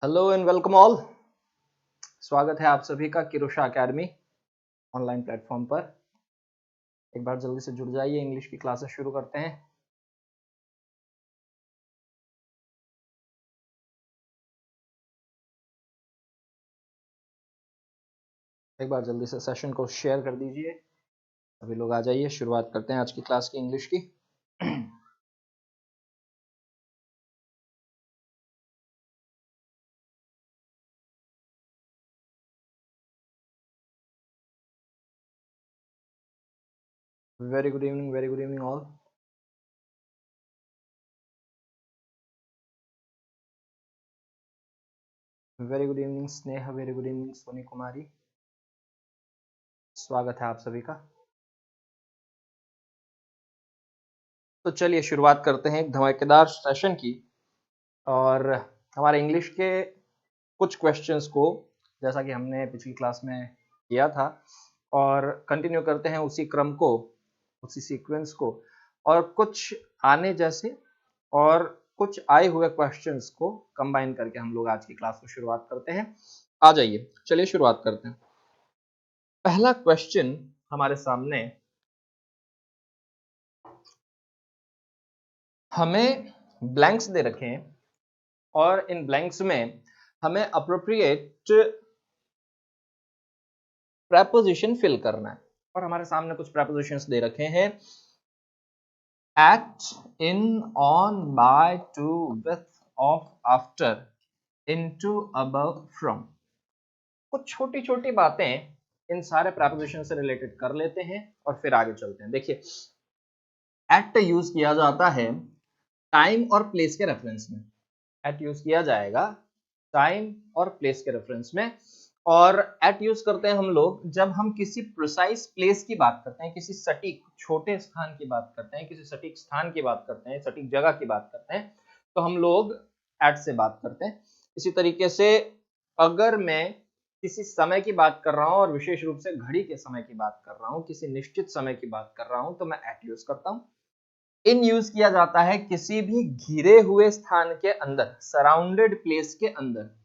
Hello and welcome all. स्वागत है आप सभी का किरोशा एकेडमी ऑनलाइन प्लेटफॉर्म पर। एक बार जल्दी से जुड़ जाइए, इंग्लिश की क्लासेस शुरू करते हैं। एक बार जल्दी से सेशन को शेयर कर दीजिए। सभी लोग आ जाइए, शुरुआत करते हैं आज की क्लास की इंग्लिश की। Very good evening all. Very good evening Sneha, very good evening Soni Kumari. स्वागत है आप सभी का। तो चलिए शुरुआत करते हैं एक धमाकेदार सेशन की। और हमारे इंग्लिश के कुछ क्वेश्चंस को, जैसा कि हमने पिछली क्लास में किया था, और कंटिन्यू करते हैं उसी क्रम को, उसी सीक्वेंस को, और कुछ आने जैसे और कुछ आए हुए क्वेश्चंस को कंबाइन करके हम लोग आज की क्लास को शुरुआत करते हैं। आ जाइए, चलिए शुरुआत करते हैं। पहला क्वेश्चन हमारे सामने, हमें ब्लैंक्स दे रखे हैं और इन ब्लैंक्स में हमें अप्रोप्रिएट प्रेपोजिशन फिल करना है। और हमारे सामने कुछ प्रेपोजिशंस दे रखे हैं: at, in, on, by, to, with, of, after, into, above, from। कुछ छोटी छोटी बातें इन सारे प्रेपोजिशन से रिलेटेड कर लेते हैं और फिर आगे चलते हैं। देखिए, एट यूज किया जाता है टाइम और प्लेस के रेफरेंस में। एट यूज किया जाएगा टाइम और प्लेस के रेफरेंस में। और एट यूज करते हैं हम लोग जब हम किसी प्रिसाइज प्लेस की बात करते हैं, किसी सटीक छोटे स्थान की बात करते हैं, किसी सटीक स्थान की बात करते हैं, सटीक जगह की बात करते हैं, तो हम लोग एट से बात करते हैं। इसी तरीके से अगर मैं किसी समय की बात कर रहा हूं और विशेष रूप से घड़ी के समय की बात कर रहा हूं, किसी निश्चित समय की बात कर रहा हूं, तो मैं एट यूज करता हूं। इन यूज किया जाता है किसी भी घिरे हुए स्थान के अंदर, सराउंडेड प्लेस के अंदर।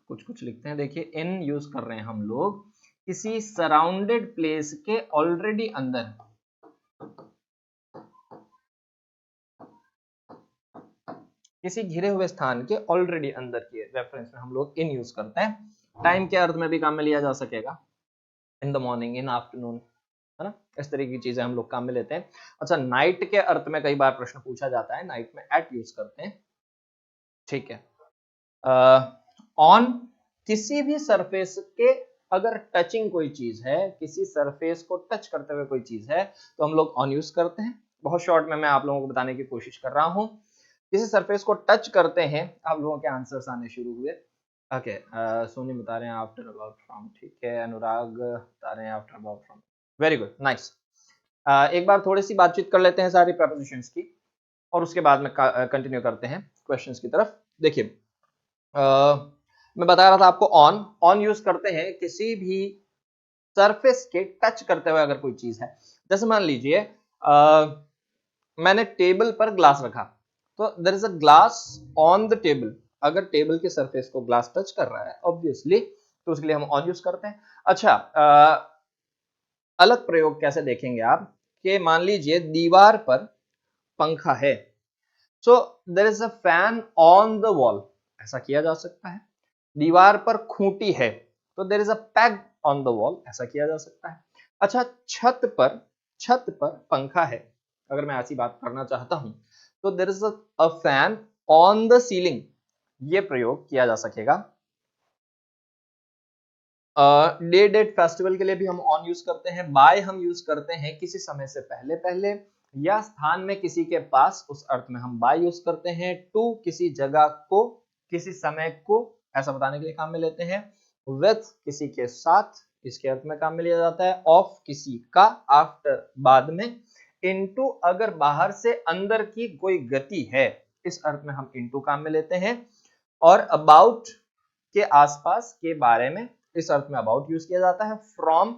कुछ कुछ लिखते हैं, देखिए इन यूज कर रहे हैं हम लोग किसी सराउंडेड प्लेस के ऑलरेडी अंदर। किसी घिरे हुए स्थान के ऑलरेडी अंदर के रेफरेंस में हम लोग इन यूज करते हैं। टाइम के अर्थ में भी काम में लिया जा सकेगा, in the morning, in afternoon, है ना। इस तरह की चीजें हम लोग काम में लेते हैं। अच्छा, नाइट के अर्थ में कई बार प्रश्न पूछा जाता है, नाइट में एट यूज करते हैं। ठीक है। ऑन, किसी भी सरफेस के अगर टचिंग कोई चीज है, किसी सरफेस को टच करते हुए कोई चीज है, तो हम लोग ऑन यूज करते हैं। बहुत शॉर्ट में मैं आप लोगों को बताने की कोशिश कर रहा हूं। किसी सरफेस को टच करते हैं, आप लोगों के आंसर्स आने शुरू हुए। ओके, सोनी बता रहे हैं आफ्टर अबाउट फ्रॉम, ठीक है। अनुराग बता रहे हैं after about from, very good, nice. एक बार थोड़ी सी बातचीत कर लेते हैं सारी प्रेपोजिशंस की, और उसके बाद में कंटिन्यू करते हैं क्वेश्चंस की तरफ। देखिए, मैं बता रहा था आपको, ऑन, ऑन यूज करते हैं किसी भी सरफेस के टच करते हुए अगर कोई चीज है। जैसे मान लीजिए मैंने टेबल पर ग्लास रखा, तो there is a glass on the table. अगर टेबल के सरफेस को ग्लास टच कर रहा है ऑब्वियसली, तो उसके लिए हम ऑन यूज करते हैं। अच्छा, अलग प्रयोग कैसे देखेंगे आप, कि मान लीजिए दीवार पर पंखा है, so there is a fan on the wall, ऐसा किया जा सकता है। दीवार पर खूंटी है, तो there is a peg on the wall, ऐसा किया जा सकता है। अच्छा, छत पर पंखा है, अगर मैं ऐसी बात करना चाहता हूं, तो there is a fan on the ceiling, ये प्रयोग किया जा सकेगा। डे डेट फेस्टिवल के लिए भी हम ऑन यूज करते हैं। बाय हम यूज करते हैं किसी समय से पहले पहले या स्थान में किसी के पास, उस अर्थ में हम बाय यूज करते हैं। टू, किसी जगह को, किसी समय को ऐसा बताने के लिए काम में लेते हैं। विथ, किसी के साथ, इसके अर्थ में काम में लिया जाता है। ऑफ, किसी का, आफ्टर, बाद में। इनटू, अगर बाहर से अंदर की कोई गति है, इस अर्थ में हम इनटू काम में लेते हैं। और अबाउट, के आसपास, के बारे में, इस अर्थ में अबाउट यूज किया जाता है। फ्रॉम,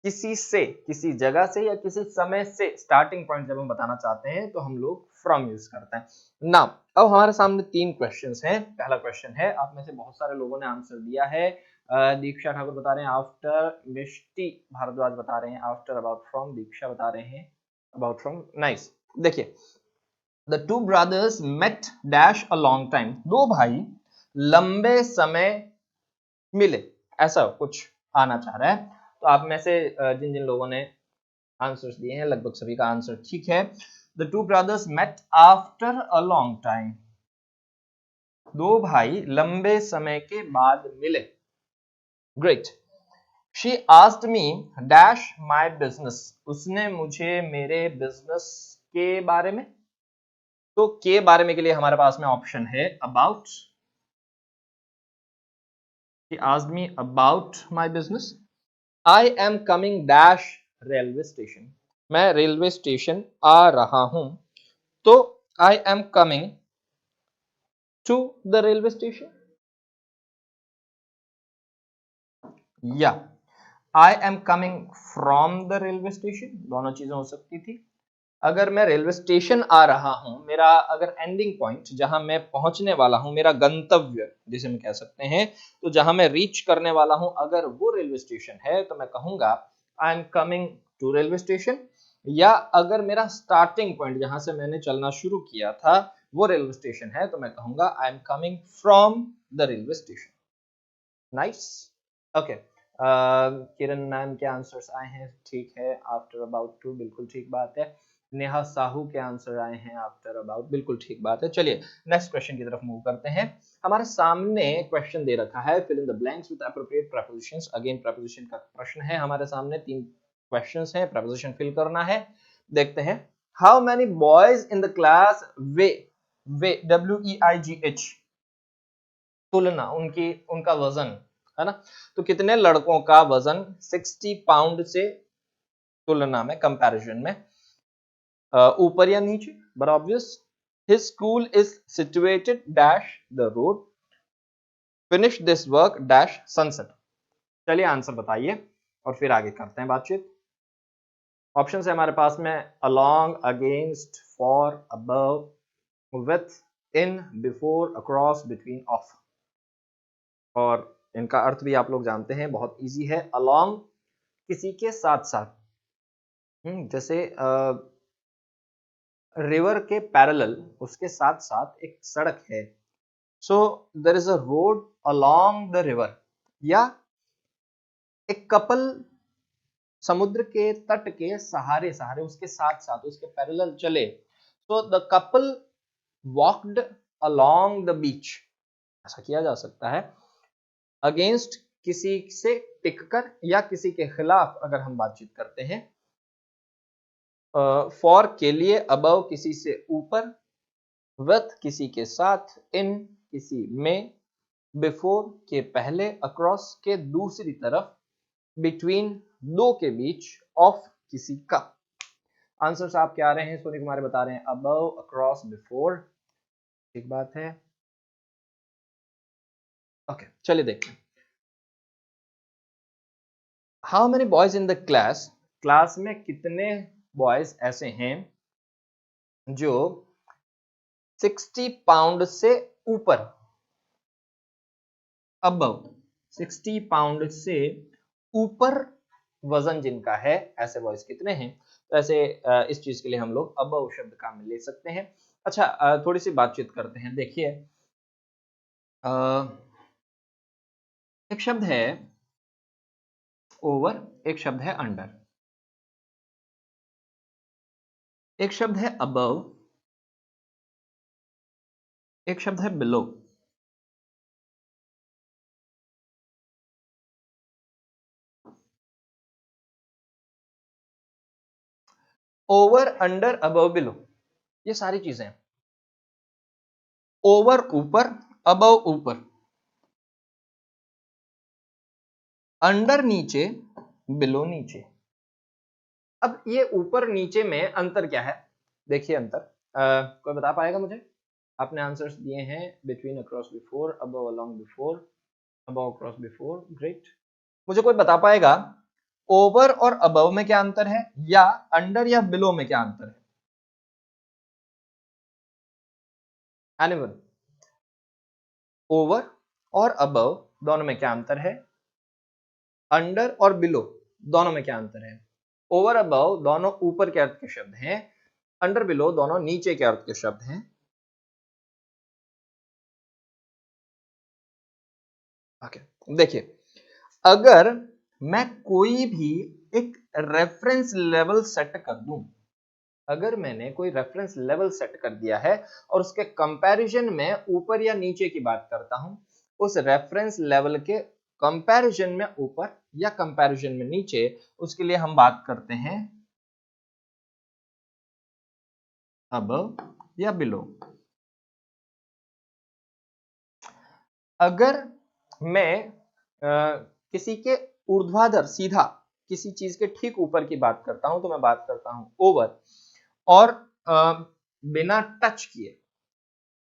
किसी से, किसी जगह से या किसी समय से स्टार्टिंग पॉइंट जब हम बताना चाहते हैं तो हम लोग फ्रॉम यूज करते हैं। नाउ अब हमारे सामने 3 क्वेश्चंस हैं। पहला क्वेश्चन है, आप में से बहुत सारे लोगों ने आंसर दिया है। दीक्षा ठाकुर बता रहे हैं आफ्टर, मिष्टी भारद्वाज बता रहे हैं आफ्टर, अबाउट फ्रॉम, दीक्षा बता रहे हैं अबाउट फ्रॉम। नाइस। देखिए, the two brothers met dash a long time, दो भाई लंबे समय मिले, ऐसा कुछ आना चाह रहा है। तो आप में से जिन जिन लोगों ने आंसर्स दिए हैं लगभग सभी का आंसर ठीक है। The two brothers met after a long time, दो भाई लंबे समय के बाद मिले। Great. She asked me dash my business, उसने मुझे मेरे बिजनेस के बारे में, तो के बारे में के लिए हमारे पास में ऑप्शन है about. She asked me about my business. I am coming dash railway station, मैं रेलवे स्टेशन आ रहा हूं, तो I am coming to the railway station, या I am coming from the railway station, दोनों चीजें हो सकती थी। अगर मैं रेलवे स्टेशन आ रहा हूं, मेरा अगर एंडिंग पॉइंट जहां मैं पहुंचने वाला हूं, मेरा गंतव्य जिसे हम कह सकते हैं, तो जहां मैं रीच करने वाला हूं अगर वो रेलवे स्टेशन है तो मैं कहूंगा I am coming to railway station. या अगर मेरा स्टार्टिंग पॉइंट जहां से मैंने चलना शुरू किया था वो रेलवे स्टेशन है तो मैं कहूंगा I am coming from the railway station. Nice. Okay, Kiran ma'am के आंसर्स आए हैं, ठीक है। आफ्टर अबाउट टू, बिल्कुल ठीक बात है। नेहा साहू के आंसर आए हैं आफ्टर अबाउट, बिल्कुल ठीक बात है। चलिए नेक्स्ट क्वेश्चन की तरफ मूव करते हैं। हमारे सामने क्वेश्चन दे रखा है, fill in the blanks with appropriate prepositions. Again preposition का प्रश्न है हमारे सामने, 3 क्वेश्चंस हैं, प्रीपोजिशन फिल करना है। देखते हैं। How many boys in the class way, way WEIGH, तुलना, उनकी, उनका वजन, है ना। तो कितने लड़कों का वजन 60 पाउंड से तुलना में, कंपैरिजन में, ऊपर या नीचे, but obvious. His school is situated dash the road, finish this work dash sunset. चलिए आंसर बताइए और फिर आगे करते हैं बातचीत। ऑप्शन है हमारे पास में along, against, for, above, with, in, before, across, between, of. और इनका अर्थ भी आप लोग जानते हैं, बहुत इजी है। अलोंग किसी के साथ साथ, जैसे रिवर के पैरेलल, उसके साथ साथ एक सड़क है, so there is a road along the river. या एक कपल समुद्र के तट के सहारे सहारे, उसके साथ साथ, उसके पैरेलल चले, so the couple walked along the beach, ऐसा किया जा सकता है। अगेंस्ट किसी से टिककर या किसी के खिलाफ अगर हम बातचीत करते हैं। फॉर के लिए, अबव किसी से ऊपर, विथ किसी के साथ, इन किसी में, बिफोर के पहले, अक्रॉस के दूसरी तरफ, बिटवीन दो के बीच, ऑफ किसी का। आंसर्स आप क्या आ रहे हैं, सोनी कुमार बता रहे हैं अबव, अक्रॉस, बिफोर, ठीक बात है। ओके, चलिए देखते हैं। How many boys in the class, class में कितने बॉयज ऐसे हैं जो 60 पाउंड से ऊपर, अबव 60 पाउंड से ऊपर वजन जिनका है, ऐसे बॉयज कितने हैं। तो ऐसे इस चीज के लिए हम लोग अबव शब्द काम में ले सकते हैं। अच्छा, थोड़ी सी बातचीत करते हैं। देखिए, एक शब्द है ओवर, एक शब्द है अंडर, एक शब्द है अबव, एक शब्द है below. Over, under, above, below, ये सारी चीजें। ओवर ऊपर, अबव ऊपर, अंडर नीचे, बिलो नीचे। अब ये ऊपर नीचे में अंतर क्या है, देखिए अंतर, कोई बता पाएगा मुझे। आपने आंसर्स दिए हैं between, across, before, above, along, before, above, across, before, great. मुझे कोई बता पाएगा ओवर और अबव में क्या अंतर है, या अंडर या बिलो में क्या अंतर है? एनीवन? ओवर और अबव दोनों में क्या अंतर है? अंडर और बिलो दोनों में क्या अंतर है? ओवर अबव दोनों ऊपर के अर्थ के शब्द हैं, अंडर बिलो दोनों नीचे के अर्थ के शब्द हैं। ओके, देखिए, अगर मैं कोई भी एक रेफरेंस लेवल सेट कर दूं, अगर मैंने कोई रेफरेंस लेवल सेट कर दिया है और उसके कंपैरिजन में ऊपर या नीचे की बात करता हूं, उस रेफरेंस लेवल के कंपैरिजन में ऊपर या कंपैरिजन में नीचे, उसके लिए हम बात करते हैं अबव या बिलो। अगर मैं किसी के ऊर्ध्वाधर सीधा किसी चीज के ठीक ऊपर की बात करता हूं तो मैं बात करता हूं ओवर, और बिना टच किए।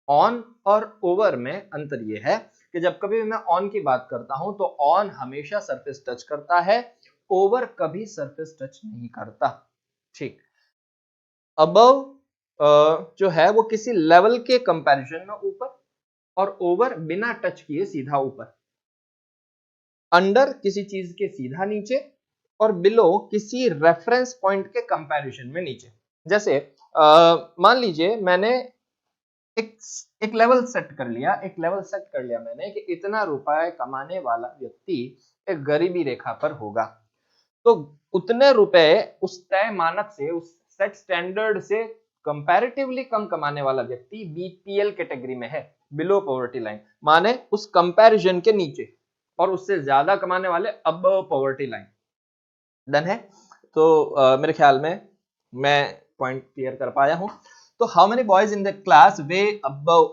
ऑन और ओवर में अंतर यह है कि जब कभी भी मैं ऑन की बात करता हूं तो ऑन हमेशा सरफेस टच करता है, ओवर कभी सरफेस टच नहीं करता। ठीक, अबव जो है वो किसी लेवल के कंपैरिजन में ऊपर, और ओवर बिना टच किए सीधा ऊपर। अंडर किसी चीज के सीधा नीचे, और बिलो किसी रेफरेंस पॉइंट के कंपैरिजन में नीचे। जैसे मान लीजिए मैंने एक एक लेवल सेट कर लिया, मैंने कि इतना रुपए कमाने वाला व्यक्ति एक गरीबी रेखा पर होगा, तो उतने रुपए उस तय मानक से, उस सेट स्टैंडर्ड से कंपैरेटिवली कम कमाने वाला व्यक्ति बीपीएल कैटेगरी में है, बिलो पॉवर्टी लाइन, माने उस कंपैरिजन के नीचे, और उससे ज्यादा कमाने वाले अबव पॉवर्टी लाइन। डन है? तो मेरे ख्याल में मैं पॉइंट क्लियर कर पाया हूं। तो how many boys in the class way above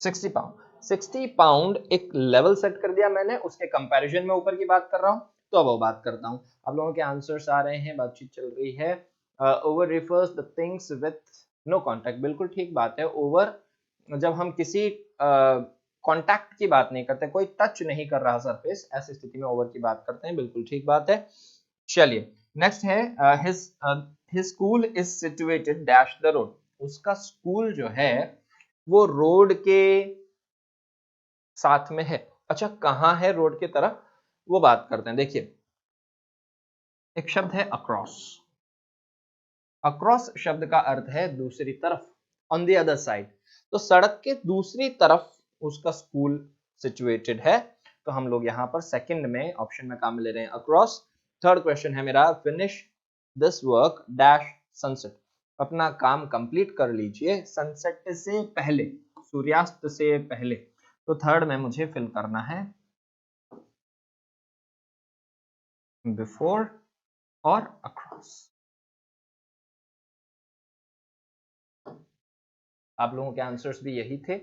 60 pound? 60 pound एक लेवल सेट कर दिया मैंने, उसके कंपैरिजन में ऊपर की बात कर रहा हूं, तो अब वो बात करता हूं। आप लोगों के आंसर्स आ रहे हैं, बातचीत चल रही है। Over refers the things with no contact, बिल्कुल ठीक बात है। ओवर जब हम किसी कांटेक्ट की बात नहीं करते, कोई टच नहीं कर रहा सरफेस, ऐसी स्थिति में ओवर की बात करते हैं, बिल्कुल ठीक बात है। चलिए नेक्स्ट है, his school is situated dash the road. उसका स्कूल जो है वो रोड के साथ में है। अच्छा, कहां है रोड की तरफ, वो बात करते हैं। देखिए, एक शब्द है अक्रॉस। अक्रॉस शब्द का अर्थ है दूसरी तरफ, ऑन द अदर साइड। तो सड़क के दूसरी तरफ उसका स्कूल सिचुएटेड है, तो हम लोग यहां पर सेकंड में ऑप्शन में काम ले रहे हैं, अक्रॉस। थर्ड क्वेश्चन है मेरा, finish this work dash sunset. अपना काम कंप्लीट कर लीजिए सनसेट से पहले, सूर्यास्त से पहले। तो थर्ड में मुझे फिल करना है बिफोर और अक्रॉस। आप लोगों के आंसर्स भी यही थे।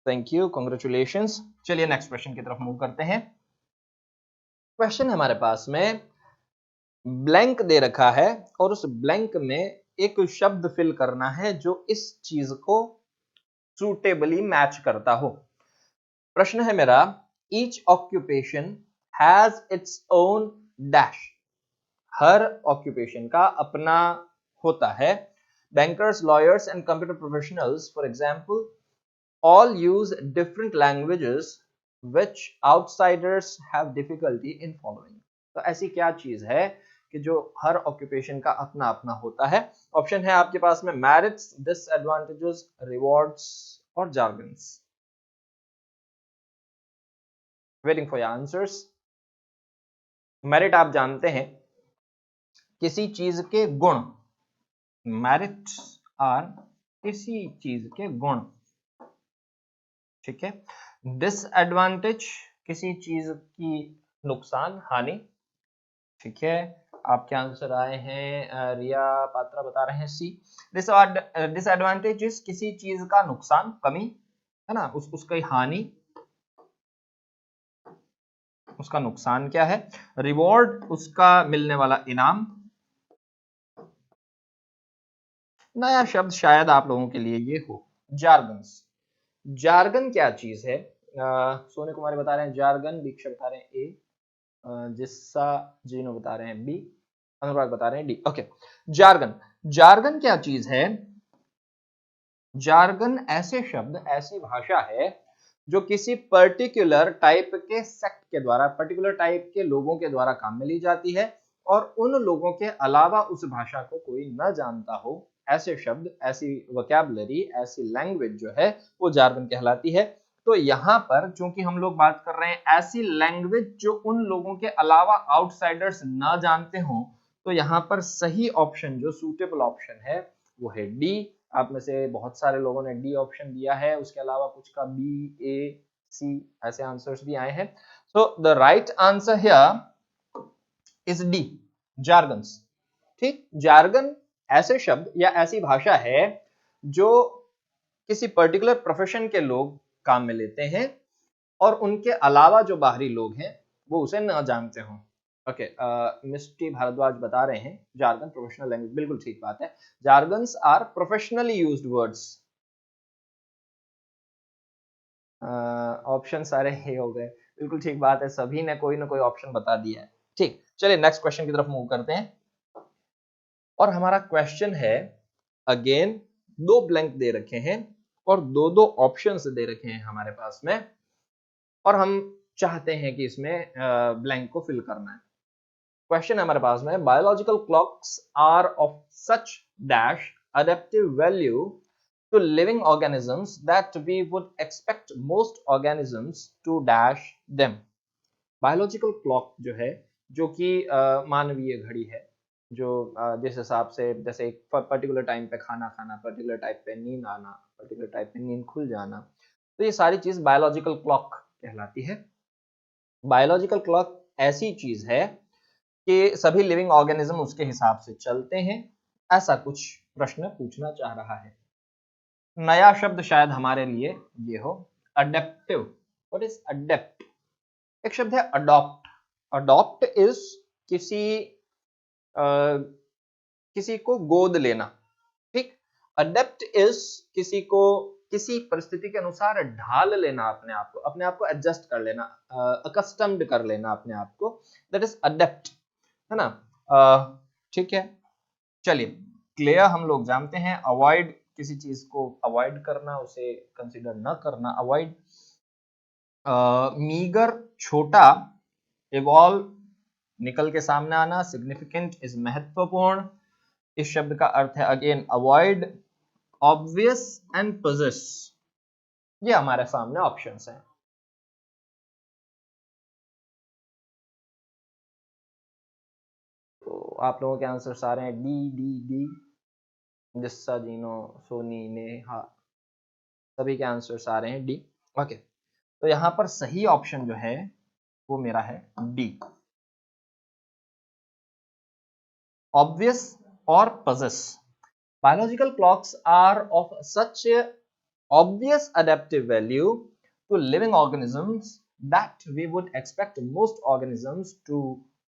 Thank you, congratulations. चलिए नेक्स्ट क्वेश्चन की तरफ मूव करते हैं। क्वेश्चन हमारे पास में ब्लैंक दे रखा है, और उस ब्लैंक में एक शब्द फिल करना है जो इस चीज को सूटेबली मैच करता हो। प्रश्न है मेरा, each occupation has its own dash. Her occupation का अपना होता है। Bankers, lawyers and computer professionals for example all use different languages which outsiders have difficulty in following। तो ऐसी क्या चीज है कि जो हर ऑक्यूपेशन का अपना अपना होता है? ऑप्शन है आपके पास में मेरिट्स, डिसएडवांटेजेस, रिवॉर्ड्स और jargons. Waiting for your answers. Merit आप जानते हैं, किसी चीज के गुण, मेरिट्स आर किसी चीज के गुण, ठीक है। डिसएडवांटेज किसी चीज की नुकसान, हानि, ठीक है। आपके आंसर आए हैं, रिया पात्रा बता रहे हैं सी। डिसएडवांटेज किसी चीज का नुकसान, कमी, है ना, उसकी हानि, उसका नुकसान क्या है। रिवॉर्ड उसका मिलने वाला इनाम। नया शब्द शायद आप लोगों के लिए ये हो, जार्गन्स। जार्गन क्या चीज है? सोनी कुमारी बता रहे हैं जार्गन, दीक्षा बता रहे हैं ए, जिस्सा जीनो बता रहे हैं बी, अनुराग बता रहे हैं डी। ओके, जार्गन, जार्गन क्या चीज है? जार्गन ऐसे शब्द, ऐसी भाषा है जो किसी पर्टिकुलर टाइप के सेक्ट के द्वारा, पर्टिकुलर टाइप के लोगों के द्वारा काम में ली जाती है और उन लोगों के अलावा उस भाषा को कोई न जानता हो, ऐसे शब्द, ऐसी वोकैबुलरी, ऐसी लैंग्वेज जो है वो जार्गन कहलाती है। तो यहाँ पर चूंकि हम लोग बात कर रहे हैं ऐसी लैंग्वेज जो उन लोगों के अलावा आउटसाइडर्स ना जानते हो, तो यहाँ पर सही ऑप्शन जो सूटेबल ऑप्शन है वो है डी। आप में से बहुत सारे लोगों ने डी ऑप्शन दिया है, उसके अलावा कुछ का बी, ए, सी ऐसे आंसर्स भी आए हैं। So the right answer here is D, jargons. ठीक, जार्गन ऐसे शब्द या ऐसी भाषा है जो किसी पर्टिकुलर प्रोफेशन के लोग काम में लेते हैं और उनके अलावा जो बाहरी लोग हैं वो उसे न जानते हों। ओके, मिस्टी भारद्वाज बता रहे हैं जार्गन प्रोफेशनल लैंग्वेज, बिल्कुल ठीक बात है, jargons are professionally used words. Option सारे ही हो गए, बिल्कुल ठीक बात है, सभी ने कोई ना कोई ऑप्शन बता दिया है। ठीक, चलिए नेक्स्ट क्वेश्चन की तरफ मूव करते हैं। और हमारा क्वेश्चन है, अगेन दो ब्लैंक दे रखे हैं और दो दो ऑप्शंस दे रखे हैं हमारे पास में, और हम चाहते हैं कि इसमें ब्लैंक को फिल करना है। क्वेश्चन हमारे पास में, biological clocks are of such dash adaptive value to living organisms that we would expect most organisms to dash them. Biological clock जो है, जो कि मानवीय घड़ी है, जो जिस हिसाब से जैसे एक पर्टिकुलर टाइम पे खाना खाना, पर्टिकुलर टाइम पे नींद आना, पर्टिकुलर टाइम पे नींद खुल जाना, तो ये सारी चीज बायोलॉजिकल क्लॉक कहलाती है। बायोलॉजिकल क्लॉक ऐसी चीज है कि सभी लिविंग ऑर्गेनिज्म उसके हिसाब से चलते हैं, ऐसा कुछ प्रश्न पूछना चाह रहा है। नया शब्द शायद हमारे लिए ये हो, अडेप्टिव। What is adapt? एक शब्द है अडॉप्ट। अडॉप्ट इज किसी को गोद लेना। ठीक, अडेप्ट इज किसी को किसी परिस्थिति के अनुसार ढाल लेना, अपने आप को एडजस्ट कर लेना, अकस्टम्ड कर लेना अपने आप को, दैट इज अडेप्ट, है ना। ठीक है, चलिए क्लियर, हम लोग जानते हैं अवॉइड, किसी चीज को अवॉइड करना, उसे कंसीडर न करना, अवॉइड। मीगर छोटा, इवॉल्व निकल के सामने आना, सिग्निफिकेंट इज महत्वपूर्ण। इस शब्द का अर्थ है again avoid, obvious and poses. ये हमारे सामने ऑप्शंस हैं। तो आप लोगों के आंसर्स आ रहे हैं डी डी डी, जिस्सा जीनो सोनी नेहा, सभी के आंसर्स आ रहे हैं डी। ओके, तो यहां पर सही ऑप्शन जो है वो मेरा है डी, ऑब्वियस और possess. Biological clocks are of such obvious adaptive value to living organisms that we would expect most organisms to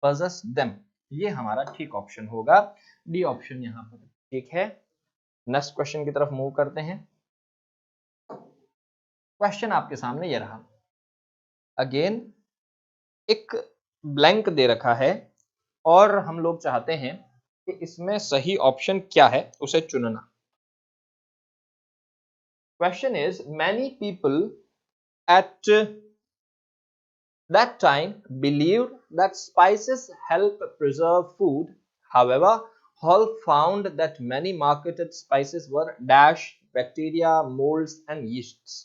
possess them. ये हमारा ठीक ऑप्शन होगा, डी ऑप्शन यहाँ पर ठीक है। नेक्स्ट क्वेश्चन की तरफ मूव करते हैं। क्वेश्चन आपके सामने ये रहा, अगेन एक ब्लैंक दे रखा है और हम लोग चाहते हैं कि इसमें सही ऑप्शन क्या है उसे चुनना। Question is, many people at that time believed that spices help preserve food. However, Hall found that many marketed spices were dash bacteria, molds and yeasts.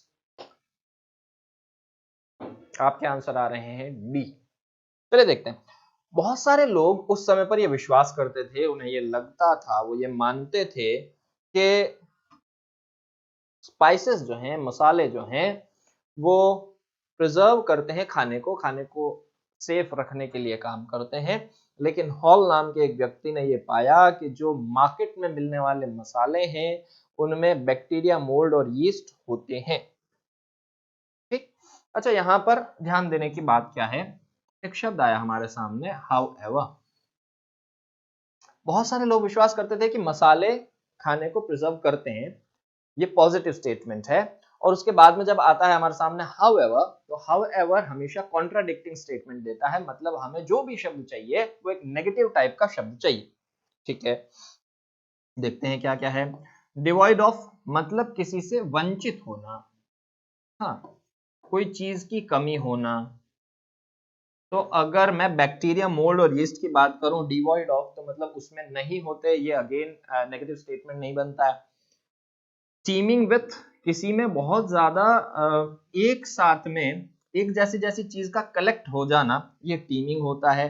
आपके आंसर आ रहे हैं डी। चलिए देखते हैं। बहुत सारे लोग उस समय पर ये विश्वास करते थे, उन्हें ये लगता था, वो ये मानते थे कि स्पाइसेस जो हैं, मसाले जो हैं, वो प्रिजर्व करते हैं खाने को सेफ रखने के लिए काम करते हैं। लेकिन हॉल नाम के एक व्यक्ति ने ये पाया कि जो मार्केट में मिलने वाले मसाले हैं उनमें बैक्टीरिया, मोल्ड और यीस्ट होते हैं। ठीक, अच्छा यहाँ पर ध्यान देने की बात क्या है, एक शब्द आया हमारे सामने हाउएवर। बहुत सारे लोग विश्वास करते थे कि मसाले खाने को प्रिजर्व करते हैं, ये पॉजिटिव स्टेटमेंट है, और उसके बाद में जब आता है हमारे सामने however, तो however हमेशा कॉन्ट्राडिक्टिंग स्टेटमेंट देता है, मतलब हमें जो भी शब्द चाहिए वो एक नेगेटिव टाइप का शब्द चाहिए। ठीक है, देखते हैं क्या क्या है। डिवॉइड ऑफ मतलब किसी से वंचित होना, हाँ, कोई चीज की कमी होना। तो अगर मैं बैक्टीरिया, मोल्ड और यीस्ट की बात करूं डिवॉइड ऑफ, तो मतलब उसमें नहीं होते, ये अगेन नेगेटिव स्टेटमेंट नहीं बनता है। टीमिंग विथ किसी में बहुत ज्यादा एक साथ में एक जैसी जैसी चीज का कलेक्ट हो जाना, ये टीमिंग होता है।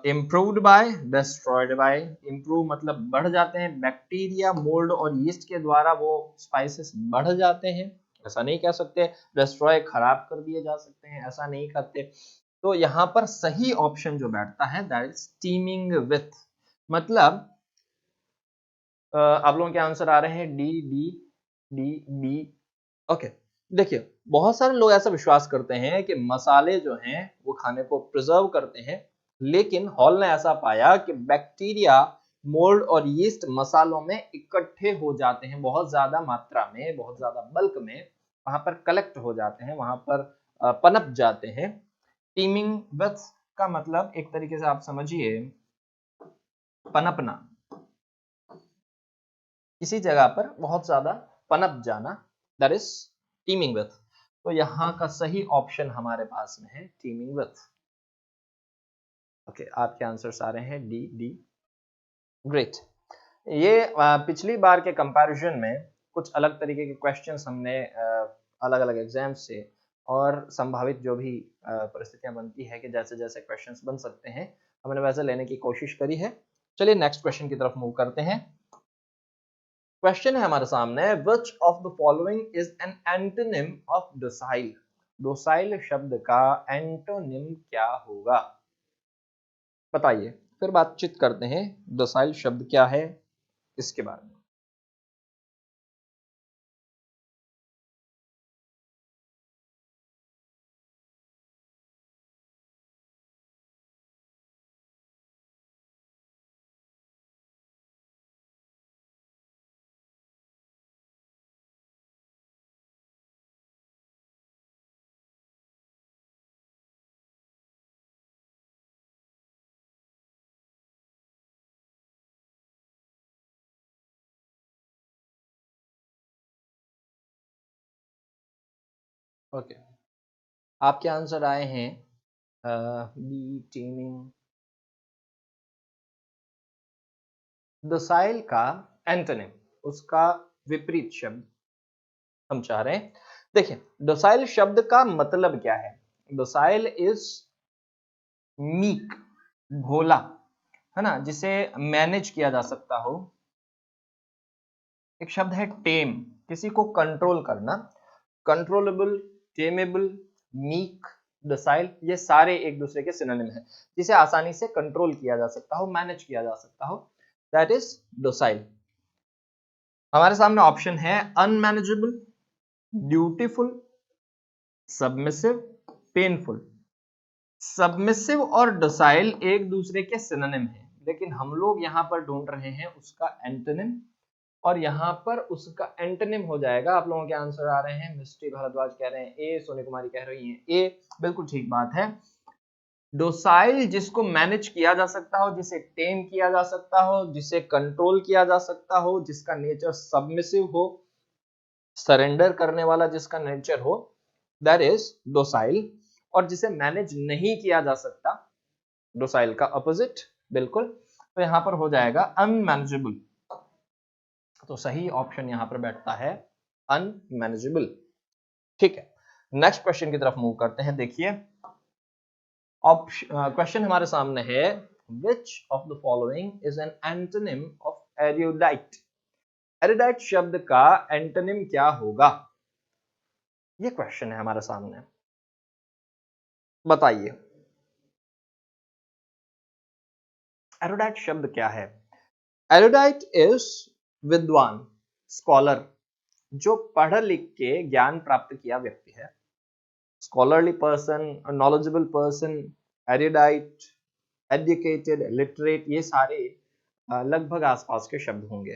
Improved by, destroyed by, improve मतलब बढ़ जाते हैं, बैक्टीरिया, मोल्ड और यीस्ट के द्वारा वो स्पाइसेस बढ़ जाते हैं, ऐसा नहीं कह सकते। डिस्ट्रॉय खराब कर दिए जा सकते हैं, ऐसा नहीं करते। तो यहाँ पर सही ऑप्शन जो बैठता है दैट इज टीमिंग विथ, मतलब आप लोगों के आंसर आ रहे हैं D D D D. Okay, देखिए बहुत सारे लोग ऐसा विश्वास करते हैं कि मसाले जो हैं वो खाने को प्रिजर्व करते हैं, लेकिन हॉल ने ऐसा पाया कि बैक्टीरिया, मोल्ड और यीस्ट मसालों में इकट्ठे हो जाते हैं, बहुत ज्यादा मात्रा में, बहुत ज्यादा बल्क में वहां पर कलेक्ट हो जाते हैं, वहां पर पनप जाते हैं। टीमिंग विथ का मतलब एक तरीके से आप समझिए पनपना, किसी जगह पर बहुत ज्यादा पनप जाना, दैट इज टीमिंग विथ। तो यहाँ का सही ऑप्शन हमारे पास में है टीमिंग विथ। ओके, आपके आंसर्स आ रहे हैं डी डी। ग्रेट। ये पिछली बार के कंपैरिजन में कुछ अलग तरीके के क्वेश्चंस हमने अलग अलग एग्जाम्स से और संभावित जो भी परिस्थितियां बनती है कि जैसे जैसे क्वेश्चंस बन सकते हैं हमने वैसे लेने की कोशिश करी है। चलिए नेक्स्ट क्वेश्चन की तरफ मूव करते हैं। क्वेश्चन है हमारे सामने, which of the following is an antonym of docile? docile शब्द का एंटोनिम क्या होगा, बताइए। फिर बातचीत करते हैं docile शब्द क्या है इसके बारे में। ओके, आपके आंसर आए हैं बी टीमिंग। docile का एंटोनिम, उसका विपरीत शब्द हम चाह रहे हैं। देखिए docile शब्द का मतलब क्या है, docile इज मीक, भोला, है ना, जिसे मैनेज किया जा सकता हो। एक शब्द है टेम, किसी को कंट्रोल करना, कंट्रोलेबल, टेमेबल, मीक, डसाइल, ये सारे एक दूसरे के सिनोनिम हैं, जिसे आसानी से कंट्रोल किया जा सकता हो, मैनेज किया जा सकता हो, दैट इज डोसाइल। हमारे सामने ऑप्शन है unmanageable, dutiful, submissive, painful. Submissive और डोसाइल एक दूसरे के सिनोनिम हैं, लेकिन हम लोग यहाँ पर ढूंढ रहे हैं उसका एंटोनिम, और यहाँ पर उसका एंटोनिम हो जाएगा। आप लोगों के आंसर आ रहे हैं, मिस्ट्री भारद्वाज कह रहे हैं ए, सोनी कुमारी कह रही हैं ए, बिल्कुल ठीक बात है। डोसाइल जिसको मैनेज किया जा सकता हो, जिसे टेम किया जा सकता हो, जिसे कंट्रोल किया जा सकता हो, जिसका नेचर सबमिसिव हो, सरेंडर करने वाला जिसका नेचर हो, दैट इज डोसाइल। और जिसे मैनेज नहीं किया जा सकता, डोसाइल का अपोजिट, बिल्कुल, तो यहां पर हो जाएगा अनमैनेजेबल। तो सही ऑप्शन यहां पर बैठता है अनमैनेजेबल। ठीक है, नेक्स्ट क्वेश्चन की तरफ मूव करते हैं। देखिए क्वेश्चन हमारे सामने है, which of the following is an antonym of erudite? erudite शब्द का एंटोनिम क्या होगा, ये क्वेश्चन है हमारे सामने, बताइए। erudite शब्द क्या है? erudite is विद्वान, स्कॉलर, जो पढ़ लिख के ज्ञान प्राप्त किया व्यक्ति है। Scholarly person, knowledgeable person, erudite, educated, literate, ये सारे लगभग आसपास के शब्द होंगे।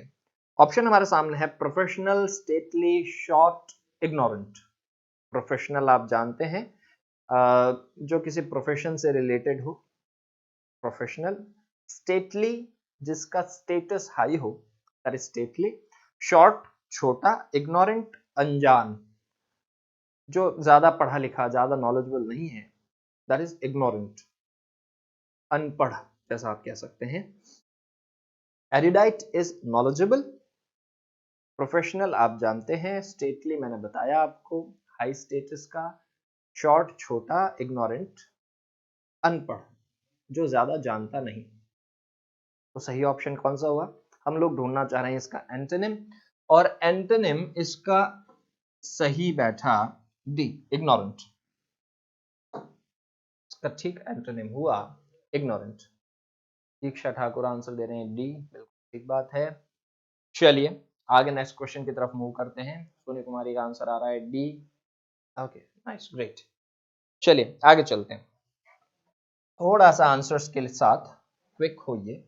ऑप्शन हमारे सामने है professional, stately, short, ignorant. Professional आप जानते हैं जो किसी प्रोफेशन से रिलेटेड हो, प्रोफेशनल। स्टेटली जिसका स्टेटस हाई हो, दैट इज स्टेटली। शॉर्ट छोटा, इग्नोरेंट अनजान, जो ज्यादा पढ़ा लिखा, ज्यादा नॉलेजेबल नहीं है, दैट इज इग्नोरेंट, अनपढ़ जैसा आप कह सकते हैं। एरिडाइट इज नॉलेजेबल। प्रोफेशनल आप जानते हैं, स्टेटली मैंने बताया आपको, हाई स्टेटस का। शॉर्ट छोटा, इग्नोरेंट अनपढ़, जो ज्यादा जानता नहीं। तो सही ऑप्शन कौन सा हुआ? हम लोग ढूंढना चाह रहे हैं इसका एंटोनिम, और एंटोनिम इसका सही बैठा डी, इग्नोरेंट। इसका ठीक एंटोनिम हुआ इग्नोरेंट। दीक्षा ठाकुर आंसर दे रहे हैं डी, बिल्कुल ठीक बात है। चलिए आगे नेक्स्ट क्वेश्चन की तरफ मूव करते हैं। सोनी कुमारी का आंसर आ रहा है डी। Okay, nice, great. चलिए आगे चलते हैं, थोड़ा सा आंसर्स के साथ क्विक होइए।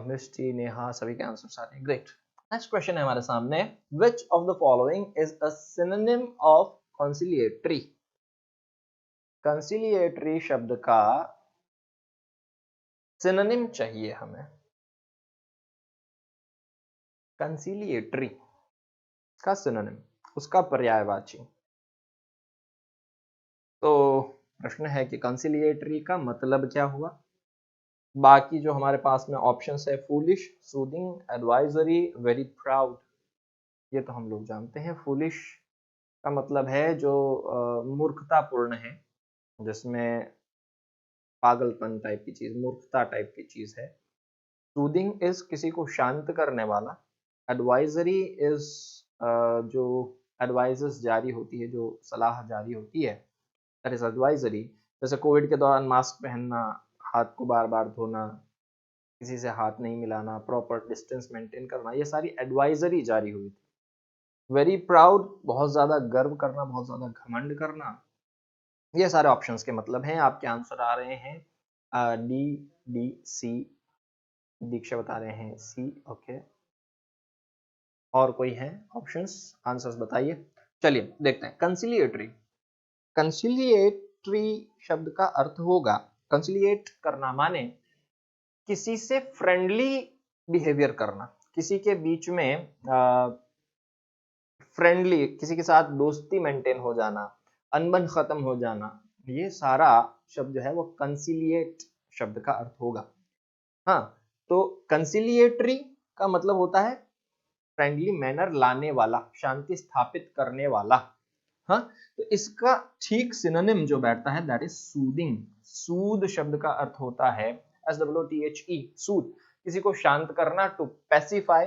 मिस्टी, नेहा, सभी के आंसर्स आ रहे हैं, ग्रेट। नेक्स्ट क्वेश्चन है हमारे सामने, which of the following is a synonym of conciliatory? Conciliatory शब्द का सिनोनिम चाहिए हमें। कंसिलिएटरी का सिनोनिम, उसका पर्यायवाची। तो प्रश्न है कि कंसिलिएटरी का मतलब क्या हुआ। बाकी जो हमारे पास में ऑप्शंस है, foolish, soothing, advisory, very proud, ये तो हम लोग जानते हैं। फूलिश का मतलब है जो मूर्खतापूर्ण है, जिसमें पागलपन टाइप की चीज, मूर्खता टाइप की चीज है। सूदिंग इज किसी को शांत करने वाला। एडवाइजरी इज जो एडवाइजेस जारी होती है, जो सलाह जारी होती है, दैट इज एडवाइजरी। जैसे कोविड के दौरान मास्क पहनना, हाथ को बार बार धोना, किसी से हाथ नहीं मिलाना, प्रॉपर डिस्टेंस मेंटेन करना, ये सारी एडवाइजरी जारी हुई थी। वेरी प्राउड, बहुत ज्यादा गर्व करना, बहुत ज्यादा घमंड करना। ये सारे ऑप्शंस के मतलब हैं। आपके आंसर आ रहे हैं डी, डी, सी। दीक्षा बता रहे हैं सी, ओके। और कोई है ऑप्शंस? आंसर्स बताइए। चलिए देखते हैं। कंसिलिएटरी, कंसिलिएटरी शब्द का अर्थ होगा, कंसिलिएट करना माने किसी से फ्रेंडली बिहेवियर करना, किसी के बीच में फ्रेंडली, किसी के साथ दोस्ती मेंटेन हो जाना, अनबन खत्म हो जाना, ये सारा शब्द जो है वो कंसिलिएट शब्द का अर्थ होगा। हाँ, तो कंसिलिएटरी का मतलब होता है फ्रेंडली मैनर लाने वाला, शांति स्थापित करने वाला। हाँ, तो इसका ठीक सिनोनिम जो बैठता है दैट इज सूदिंग। सूद शब्द का अर्थ होता है SWOTHE, सूद, किसी को शांत करना, टू पैसिफाई।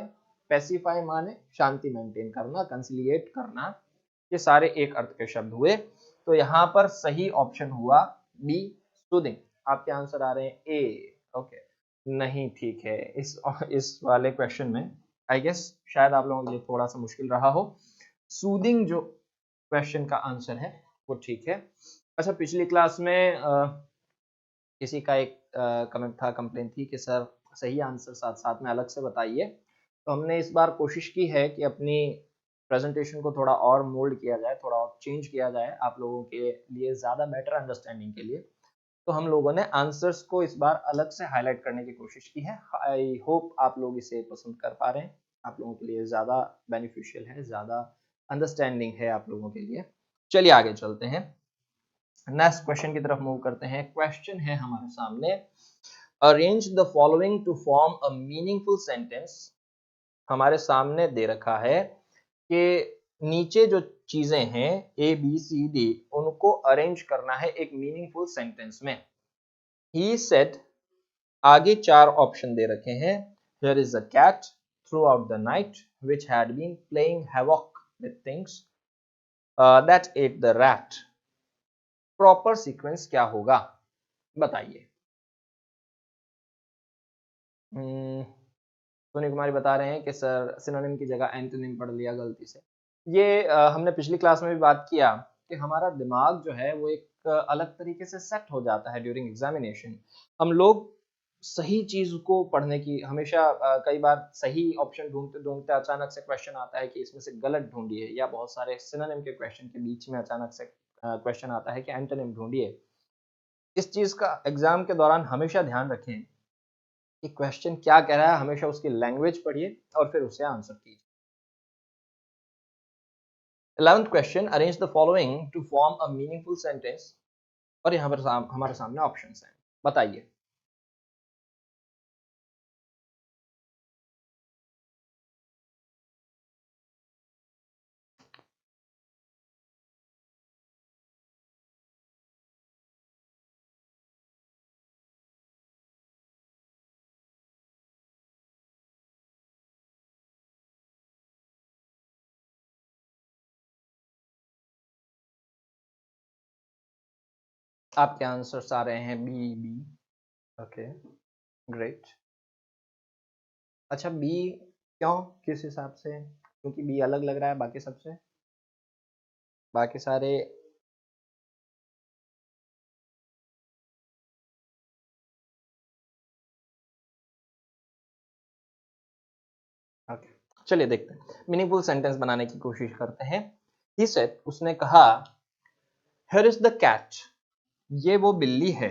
पैसिफाई माने शांति मेंटेन करना, कंसिलिएट करना, ये सारे एक अर्थ के शब्द हुए। तो यहाँ पर सही ऑप्शन हुआ बी, सूदिंग। आपके आंसर आ रहे हैं ए, ओके। नहीं, ठीक है, इस वाले क्वेश्चन में आई गेस शायद आप लोगों के लिए थोड़ा सा मुश्किल रहा हो। सूदिंग जो क्वेश्चन का आंसर है वो ठीक है। अच्छा, पिछली क्लास में किसी का एक कमेंट था, कंप्लेन थी कि सर सही आंसर साथ साथ में अलग से बताइए। तो हमने इस बार कोशिश की है कि अपनी प्रेजेंटेशन को थोड़ा और मोल्ड किया जाए, थोड़ा और चेंज किया जाए आप लोगों के लिए ज़्यादा बेटर अंडरस्टैंडिंग के लिए। तो हम लोगों ने आंसर्स को इस बार अलग से हाईलाइट करने की कोशिश की है। आई होप आप लोग इसे पसंद कर पा रहे हैं, आप लोगों के लिए ज़्यादा बेनिफिशियल है, ज़्यादा अंडरस्टैंडिंग है आप लोगों के लिए। चलिए आगे चलते हैं, नेक्स्ट क्वेश्चन की तरफ मूव करते हैं। क्वेश्चन है हमारे सामने, arrange the following to form a meaningful sentence. हमारे सामने दे रखा है कि नीचे जो चीजें हैं ए बी सी डी, उनको अरेंज करना है एक मीनिंगफुल सेंटेंस में। ही सेड, आगे चार ऑप्शन दे रखे हैं। Here is a cat through out the night which had been playing havoc with things that ate the rat. Proper sequence क्या होगा बताइए। सोनी कुमारी बता रहे हैं कि सर सिनोनिम की जगह एंटोनिम पढ़ लिया गलती से। ये हमने पिछली क्लास में भी बात किया कि हमारा दिमाग जो है वो एक अलग तरीके से सेट हो जाता है ड्यूरिंग एग्जामिनेशन। हम लोग सही चीज को पढ़ने की हमेशा कई बार सही ऑप्शन ढूंढते ढूंढते अचानक से क्वेश्चन आता है कि इसमें से गलत ढूंढिए, या बहुत सारे सिनोनिम के क्वेश्चन के बीच में अचानक से क्वेश्चन आता है कि एंटोनिम ढूंढिए। इस चीज का एग्जाम के दौरान हमेशा ध्यान रखें कि क्वेश्चन क्या कह रहा है, हमेशा उसकी लैंग्वेज पढ़िए और फिर उसे आंसर कीजिए। 11th question, arrange the following to form a meaningful sentence. और यहाँ पर हमारे सामने ऑप्शंस हैं, बताइए। आपके आंसर्स आ रहे हैं बी बी। Okay, great. अच्छा, बी क्यों, किस हिसाब से? क्योंकि बी अलग लग रहा है बाकी सबसे, बाकी सारे। ओके, चलिए देखते हैं, मीनिंगफुल सेंटेंस बनाने की कोशिश करते हैं। ही सेड, उसने कहा, हियर इज द कैट, ये वो बिल्ली है।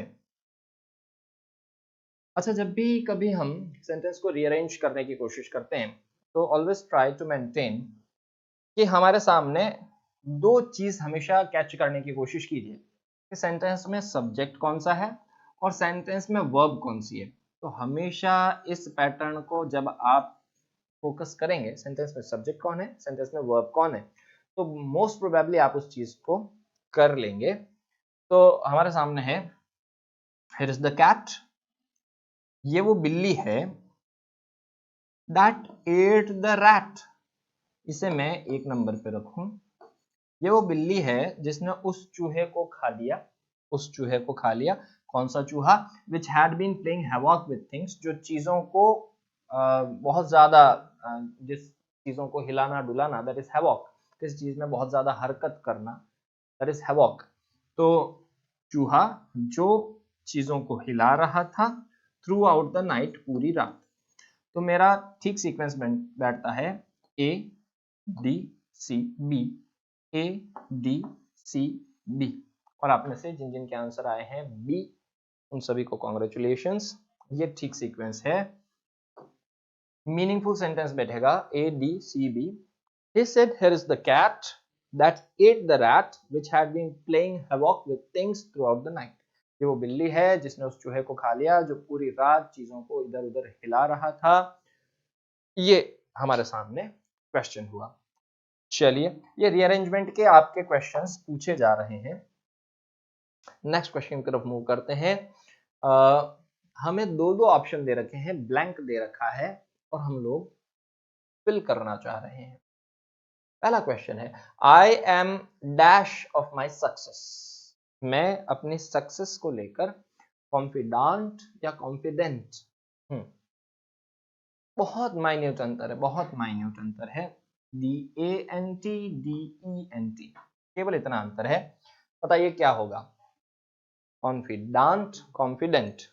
अच्छा, जब भी कभी हम सेंटेंस को रीअरेंज करने की कोशिश करते हैं तो ऑलवेज ट्राई टू मेंटेन कि हमारे सामने दो चीज हमेशा कैच करने की कोशिश कीजिए कि सेंटेंस में सब्जेक्ट कौन सा है और सेंटेंस में वर्ब कौन सी है। तो हमेशा इस पैटर्न को जब आप फोकस करेंगे, सेंटेंस में सब्जेक्ट कौन है, सेंटेंस में वर्ब कौन है, तो मोस्ट प्रोबेबली आप उस चीज को कर लेंगे। तो हमारे सामने है, हियर इज द कैट, ये वो बिल्ली है, दैट एट द रैट, इसे मैं एक नंबर पे रखूं। ये वो बिल्ली है जिसने उस चूहे को खा लिया, उस चूहे को खा लिया। कौन सा चूहा? Which had been playing havoc with things, जो चीजों को बहुत ज्यादा जिस चीजों को हिलाना डुलाना, दैट इज हैवॉक। किसी चीज में बहुत ज्यादा हरकत करना, दैट इज हैवॉक। तो चूहा जो चीजों को हिला रहा था थ्रू आउट द नाइट, पूरी रात। तो मेरा ठीक सीक्वेंस बैठता है A D C B, A D C B. और आप में से जिन जिन के आंसर आए हैं बी, उन सभी को कॉन्ग्रेचुलेशंस, ये ठीक सीक्वेंस है। मीनिंगफुल सेंटेंस बैठेगा A D C B. He said, here is the cat that ate the rat which had been playing havoc with things throughout the night. ये वो बिल्ली है जिसने उस चूहे को खा लिया जो पूरी रात चीजों को इधर उधर हिला रहा था। ये हमारे सामने क्वेश्चन हुआ। चलिए, ये रीअरेंजमेंट के आपके क्वेश्चंस पूछे जा रहे हैं। नेक्स्ट क्वेश्चन की तरफ मूव करते हैं। हमें दो दो ऑप्शन दे रखे हैं, ब्लैंक दे रखा है और हम लोग फिल करना चाह रहे हैं। पहला क्वेश्चन है, I am dash of my success. मैं अपनी सक्सेस को लेकर कॉन्फिडेंट या कॉन्फिडेंट। बहुत माइन्यूट अंतर है, बहुत माइन्यूट अंतर है। DANT DENT, केवल इतना अंतर है। बताइए क्या होगा? Confident, confident.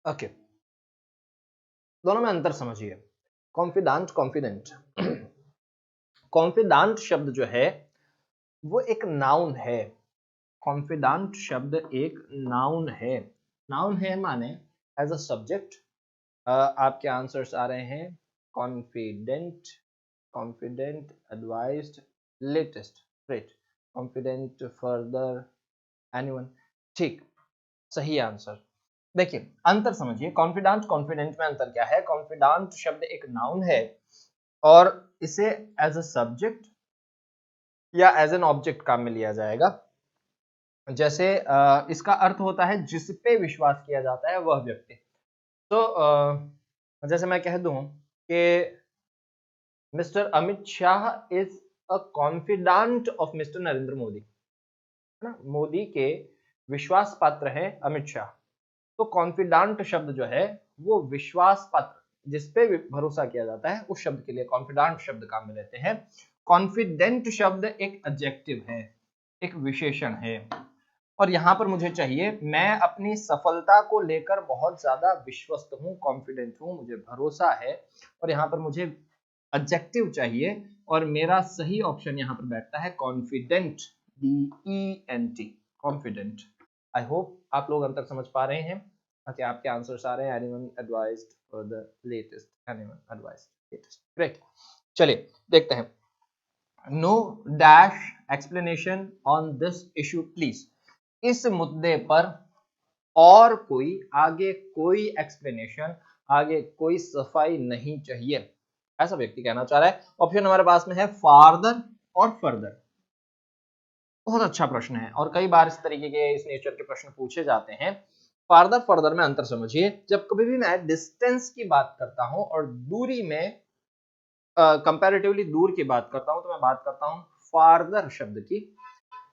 ओके, दोनों में अंतर समझिए। Confident, confident. कॉन्फिडेंट शब्द जो है वो एक नाउन है। कॉन्फिडेंट शब्द एक नाउन है। नाउन है माने एज अ सब्जेक्ट। आपके आंसर्स आ रहे हैं confident, confident, advised, latest, great, confident, further, anyone. ठीक, सही आंसर। देखिए, अंतर समझिए, कॉन्फिडेंट कॉन्फिडेंट में अंतर क्या है? कॉन्फिडेंट शब्द एक नाउन है और इसे एज अ सब्जेक्ट या एज एन ऑब्जेक्ट काम में लिया जाएगा। जैसे इसका अर्थ होता है जिस पे विश्वास किया जाता है वह व्यक्ति। तो जैसे मैं कह दूं कि mister Amit Shah is a confident of mister Narendra Modi, है ना, मोदी के विश्वास पात्र है अमित शाह। तो कॉन्फिडेंट शब्द जो है वो विश्वास पात्र, जिसपे भरोसा किया जाता है, उस शब्द के लिए कॉन्फिडेंट शब्द काम में लेते हैं। कॉन्फिडेंट शब्द एक एडजेक्टिव है, एक विशेषण है, और यहां पर मुझे चाहिए मैं अपनी सफलता को लेकर बहुत ज्यादा विश्वस्त हूं, कॉन्फिडेंट हूं, मुझे भरोसा है, और यहां पर मुझे एडजेक्टिव चाहिए, और मेरा सही ऑप्शन यहां पर बैठता है confident, DENT, confident. I hope आप लोग अंतर समझ पा रहे हैं कि आपके आंसर्स आ रहे हैं। Anyone advised for the latest, anyone advised latest, great. चलिए देखते हैं। No dash explanation on this issue please, इस मुद्दे पर और कोई आगे कोई एक्सप्लेनेशन, आगे कोई सफाई नहीं चाहिए, ऐसा व्यक्ति कहना चाह रहा है। ऑप्शन हमारे पास में है फार्दर और फर्दर। बहुत अच्छा प्रश्न है और कई बार इस तरीके के, इस नेचर के प्रश्न पूछे जाते हैं। फार्दर फर्दर में अंतर समझिए। जब कभी भी मैं डिस्टेंस की बात करता हूं और दूरी में कंपैरेटिवली दूर की बात करता हूं, तो मैं बात करता हूं फार्दर शब्द की।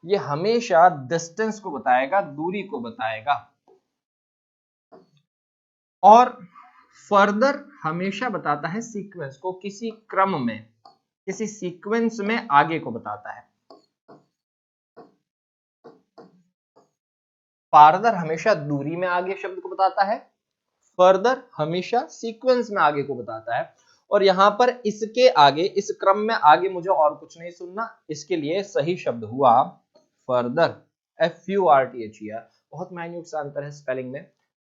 ये हमेशा डिस्टेंस को बताएगा, दूरी को बताएगा। और फर्दर हमेशा बताता है सीक्वेंस को, किसी क्रम में, किसी सीक्वेंस में आगे को बताता है। फार्दर हमेशा दूरी में आगे शब्द को बताता है, फर्दर हमेशा सीक्वेंस में आगे को बताता है। और यहां पर इसके आगे, इस क्रम में आगे मुझे और कुछ नहीं सुनना, इसके लिए सही शब्द हुआ फर्दर, FURTHER। बहुत माइन्यूट सा अंतर है स्पेलिंग में,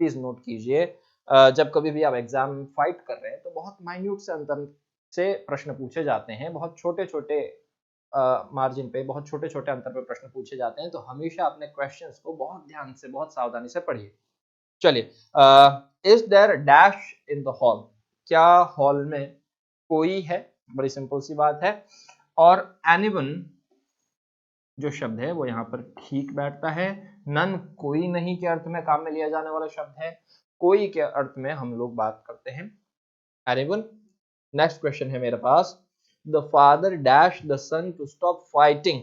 प्लीज नोट कीजिए। जब कभी भी आप एग्जाम फाइट कर रहे हैं तो बहुत माइन्यूट से अंतर से प्रश्न पूछे जाते हैं, बहुत छोटे छोटे मार्जिन पे, बहुत छोटे छोटे अंतर पे प्रश्न पूछे जाते हैं। तो हमेशा अपने क्वेश्चंस को बहुत ध्यान से, बहुत सावधानी से पढ़िए। चलिए, is there dash in the hall, क्या हॉल में कोई है, बड़ी सिंपल सी बात है। और एनीवन जो शब्द है वो यहाँ पर ठीक बैठता है। नन कोई नहीं के अर्थ में काम में लिया जाने वाला शब्द है, कोई के अर्थ में हम लोग बात करते हैं एनीवन। नेक्स्ट क्वेश्चन है मेरे पास, the father dash the son to stop fighting,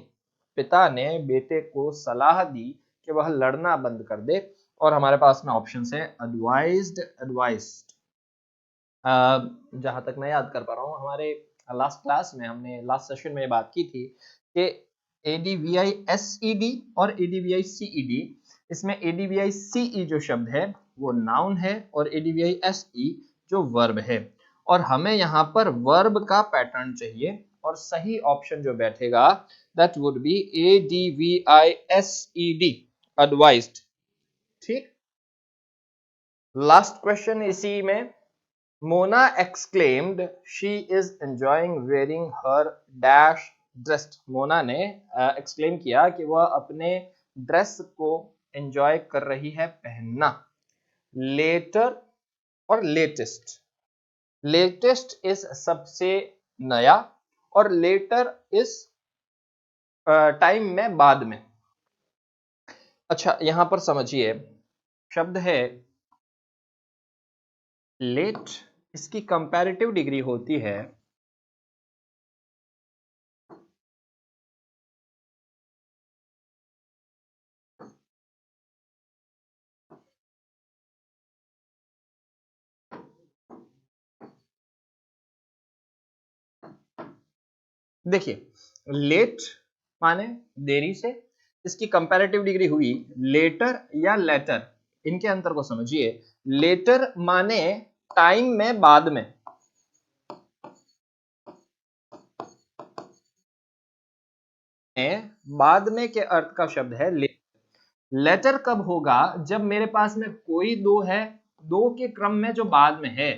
पिता ने बेटे को सलाह दी कि वह लड़ना बंद कर दे। और हमारे पास में ऑप्शन है एडवाइज्ड, एडवाइज्ड। जहां तक मैं याद कर पा रहा हूँ, हमारे लास्ट क्लास में, हमने लास्ट सेशन में ये बात की थी कि ADVISED और ADVICED, इसमें ADVICE जो शब्द है वो नाउन है और ADVISE जो वर्ब है। और हमें यहाँ पर वर्ब का पैटर्न चाहिए, और सही ऑप्शन जो बैठेगा that would be ADVISED, advised. ठीक, लास्ट क्वेश्चन इसी में। Mona exclaimed, she is enjoying wearing her dash dress. Mona ने एक्सक्लेम किया कि वह अपने ड्रेस को एंजॉय कर रही है पहनना। लेटर और लेटेस्ट, लेटेस्ट इज सबसे नया, और लेटर इज टाइम में, बाद में। अच्छा, यहां पर समझिए, शब्द है लेट, इसकी कंपैरेटिव डिग्री होती है देखिए, लेट माने देरी से, इसकी कंपैरेटिव डिग्री हुई लेटर या लेटर। इनके अंतर को समझिए। लेटर माने टाइम में, बाद में, बाद में के अर्थ का शब्द है लेटर। लेटर कब होगा, जब मेरे पास में कोई दो है, दो के क्रम में जो बाद में है।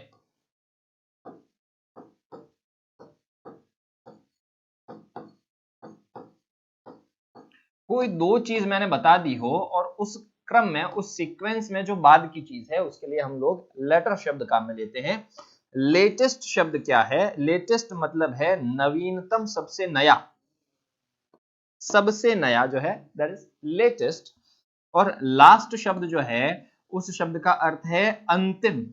कोई दो चीज मैंने बता दी हो और उस क्रम में, उस सीक्वेंस में जो बाद की चीज है, उसके लिए हम लोग लेटर शब्द काम में लेते हैं। लेटेस्ट शब्द क्या है? लेटेस्ट मतलब है नवीनतम, सबसे नया। सबसे नया जो है दैट इज लेटेस्ट, और लास्ट शब्द जो है उस शब्द का अर्थ है अंतिम,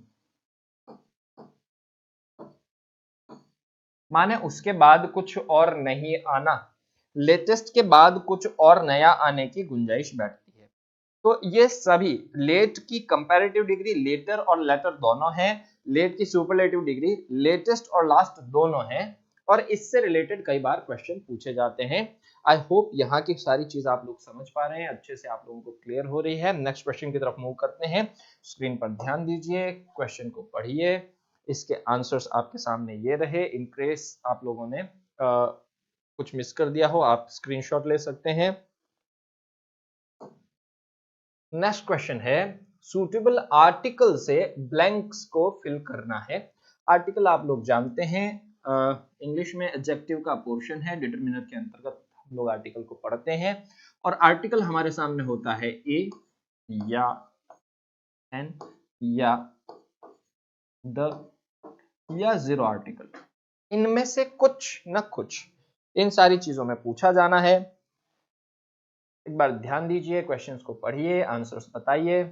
माने उसके बाद कुछ और नहीं आना। लेटेस्ट के बाद कुछ और नया आने की गुंजाइश बैठती है। तो ये सभी लेट की कंपैरेटिव डिग्री लेटर और लेटर दोनों है, लेट की सुपरलेटिव डिग्री लेटेस्ट और लास्ट दोनों है, और इससे रिलेटेड कई बार क्वेश्चन पूछे जाते हैं। आई होप यहाँ की सारी चीज आप लोग समझ पा रहे हैं, अच्छे से आप लोगों को क्लियर हो रही है। नेक्स्ट क्वेश्चन की तरफ मूव करते हैं। स्क्रीन पर ध्यान दीजिए, क्वेश्चन को पढ़िए, इसके आंसर्स आपके सामने ये रहे। इन केस आप लोगों ने कुछ मिस कर दिया हो आप स्क्रीनशॉट ले सकते हैं। नेक्स्ट क्वेश्चन है, सूटेबल आर्टिकल से ब्लैंक्स को फिल करना है। आर्टिकल आप लोग जानते हैं इंग्लिश में एडजेक्टिव का पोर्शन है, डिटरमिनर के अंतर्गत हम लोग आर्टिकल को पढ़ते हैं, और आर्टिकल हमारे सामने होता है ए या एन या द या जीरो आर्टिकल, इनमें से कुछ न कुछ इन सारी चीजों में पूछा जाना है। एक बार ध्यान दीजिए, क्वेश्चंस को पढ़िए, आंसर्स बताइए।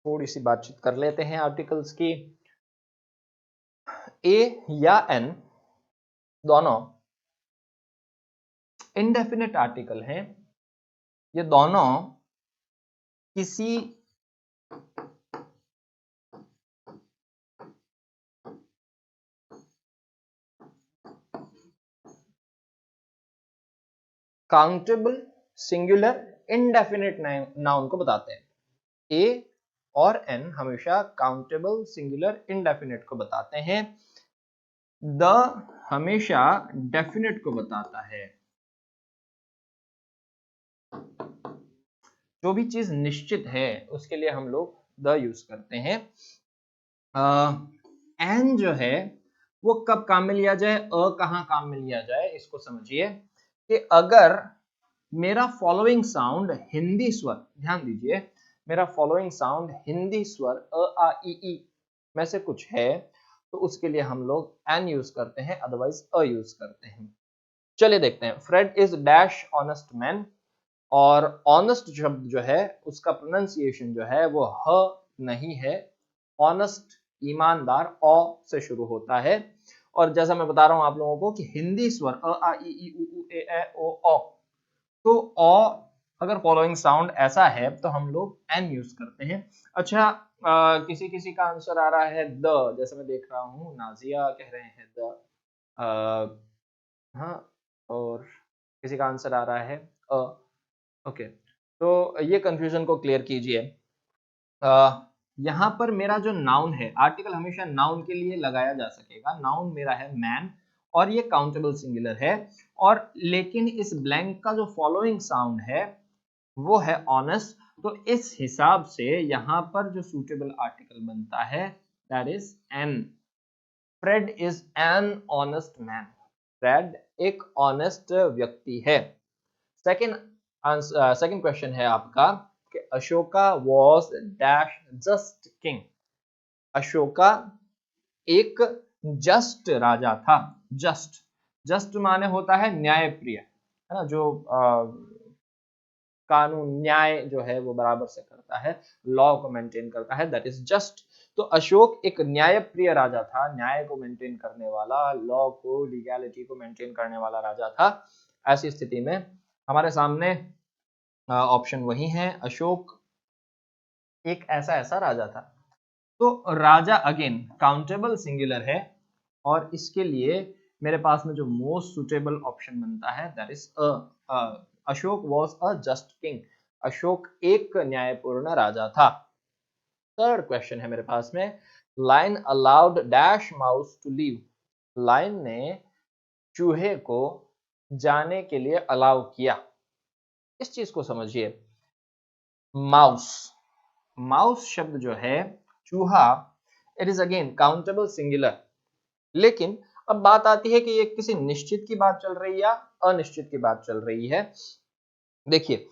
थोड़ी सी बातचीत कर लेते हैं आर्टिकल्स की। ए या एन दोनों इंडेफिनिट आर्टिकल हैं। ये दोनों किसी काउंटेबल सिंगुलर इंडेफिनिट नाउन को बताते हैं। ए और एन हमेशा काउंटेबल सिंगुलर इंडेफिनिट को बताते हैं। द हमेशा डेफिनिट को बताता है। जो भी चीज निश्चित है उसके लिए हम लोग द यूज करते हैं। एन जो है वो कब काम में लिया जाए, कहां काम में लिया जाए, इसको समझिए कि अगर मेरा फॉलोइंग साउंड हिंदी स्वर, ध्यान दीजिए, मेरा फॉलोइंग साउंड हिंदी स्वर अ आ ई में से कुछ है तो उसके लिए हम लोग एन यूज करते हैं, अदरवाइज अ यूज करते हैं। चलिए देखते हैं। Fred is dash honest man, और ऑनेस्ट शब्द जो है उसका प्रोनाउंसिएशन जो है वो ह नहीं है, ऑनेस्ट ईमानदार औ से शुरू होता है। और जैसा मैं बता रहा हूं आप लोगों को कि हिंदी स्वर अ आ ई उ ए ए ओ औ, तो औ अगर फॉलोइंग साउंड ऐसा है तो हम लोग एन यूज करते हैं। अच्छा, किसी किसी का आंसर आ रहा है द, जैसे मैं देख रहा हूं नाजिया कह रहे हैं द, हाँ, और किसी का आंसर आ रहा है अ। ओके, तो ये कंफ्यूजन को क्लियर कीजिए। यहाँ पर मेरा जो नाउन है, आर्टिकल हमेशा नाउन के लिए लगाया जा सकेगा। नाउन मेरा है मैन और ये काउंटेबल सिंगुलर है, और लेकिन इस ब्लैंक का जो फॉलोइंग साउंड है वो है ऑनेस्ट, तो इस हिसाब से यहाँ पर जो सूटेबल आर्टिकल बनता है that is an. Fred is an honest man, Fred एक ऑनेस्ट व्यक्ति है। सेकंड क्वेश्चन है आपका कि Ashoka was dash just king. Ashoka एक जस्ट राजा था। जस्ट, जस्ट माने होता है न्यायप्रिय, है ना, जो कानून न्याय जो है वो बराबर से करता है, लॉ को मेंटेन करता है, दैट इज जस्ट। तो अशोक एक न्यायप्रिय राजा था, न्याय को मेंटेन करने वाला, लॉ को, लीगैलिटी को मेंटेन करने वाला राजा था। ऐसी स्थिति में हमारे सामने ऑप्शन वही है, अशोक एक ऐसा ऐसा राजा था। तो राजा अगेन काउंटेबल सिंगुलर है, और इसके लिए मेरे पास में जो मोस्ट सुटेबल ऑप्शन बनता है that is Ashok was a just king. Ashok एक न्यायपूर्ण राजा था। थर्ड क्वेश्चन है मेरे पास में, lion allowed dash mouse to leave. Lion ने चूहे को जाने के लिए अलाउ किया। इस चीज को समझिए। माउस, माउस शब्द जो है चूहा, it is again countable singular, लेकिन अब बात आती है कि ये किसी निश्चित की बात चल रही है या अनिश्चित की बात चल रही है। देखिए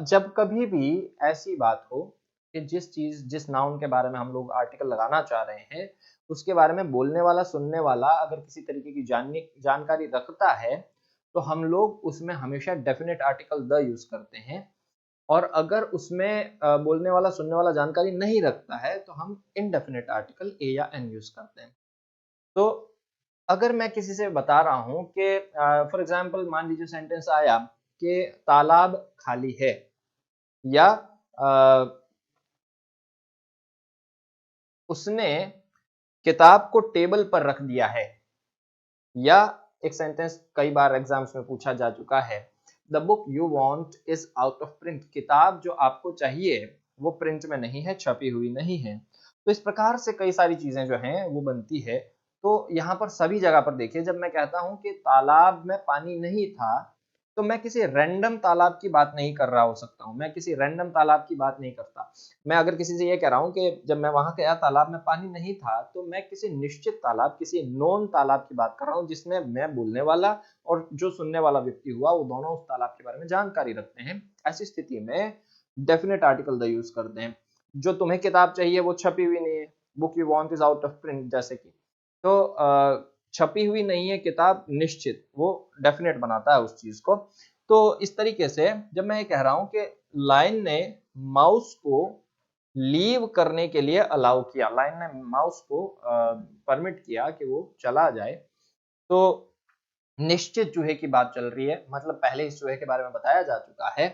जब कभी भी ऐसी बात हो कि जिस नाउन के बारे में हम लोग आर्टिकल लगाना चाह रहे हैं उसके बारे में बोलने वाला सुनने वाला अगर किसी तरीके की जानकारी रखता है तो हम लोग उसमें हमेशा डेफिनेट आर्टिकल द यूज करते हैं। और अगर उसमें बोलने वाला सुनने वाला जानकारी नहीं रखता है तो हम इनडेफिनेट आर्टिकल ए या एन यूज करते हैं। तो अगर मैं किसी से बता रहा हूं कि फॉर एग्जांपल मान लीजिए सेंटेंस आया कि तालाब खाली है, या उसने किताब को टेबल पर रख दिया है, या एक सेंटेंस कई बार एग्जाम्स में पूछा जा चुका है, the book you want is out of print, किताब जो आपको चाहिए वो प्रिंट में नहीं है, छपी हुई नहीं है। तो इस प्रकार से कई सारी चीजें जो हैं वो बनती है। तो यहाँ पर सभी जगह पर देखिए, जब मैं कहता हूं कि तालाब में पानी नहीं था तो मैं किसी रैंडम तालाब की बात नहीं कर रहा हो सकता हूँ, मैं किसी रैंडम तालाब की बात नहीं करता। मैं अगर किसी से ये कह रहा हूँ कि जब मैं वहां गया तालाब में पानी नहीं था, तो मैं किसी निश्चित तालाब, किसी नोन तालाब की बात कर रहा हूँ जिसमें मैं बोलने वाला और जो सुनने वाला व्यक्ति हुआ वो दोनों उस तालाब के बारे में जानकारी रखते हैं। ऐसी स्थिति में डेफिनेट आर्टिकल द यूज करते हैं। जो तुम्हें किताब चाहिए वो छपी हुई नहीं है, book you want is out of print, जैसे कि तो छपी हुई नहीं है किताब, निश्चित, वो डेफिनेट बनाता है उस चीज को। तो इस तरीके से जब मैं ये कह रहा हूं कि लाइन ने माउस को लीव करने के लिए अलाउ किया, लाइन ने माउस को परमिट किया कि वो चला जाए, तो निश्चित चूहे की बात चल रही है, मतलब पहले इस चूहे के बारे में बताया जा चुका है।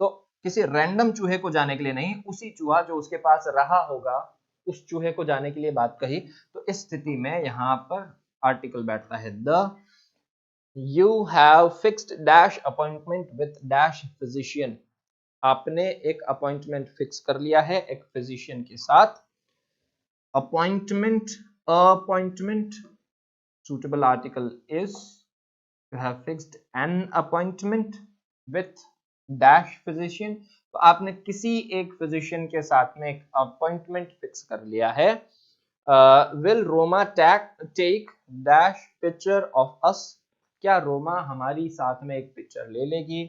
तो किसी रैंडम चूहे को जाने के लिए नहीं, उसी चूहा जो उसके पास रहा होगा उस चूहे को जाने के लिए बात कही। तो इस स्थिति में यहाँ पर आर्टिकल बैठता है the. You have fixed dash appointment with dash physician, आपने एक अपॉइंटमेंट फिक्स कर लिया है एक फिजिशियन के साथ। Appointment, appointment, suitable article is you have fixed an appointment with dash physician, तो आपने किसी एक फिजिशियन के साथ में एक अपॉइंटमेंट फिक्स कर लिया है। Will Roma take dash picture of us, क्या रोमा हमारी साथ में एक पिक्चर ले लेगी?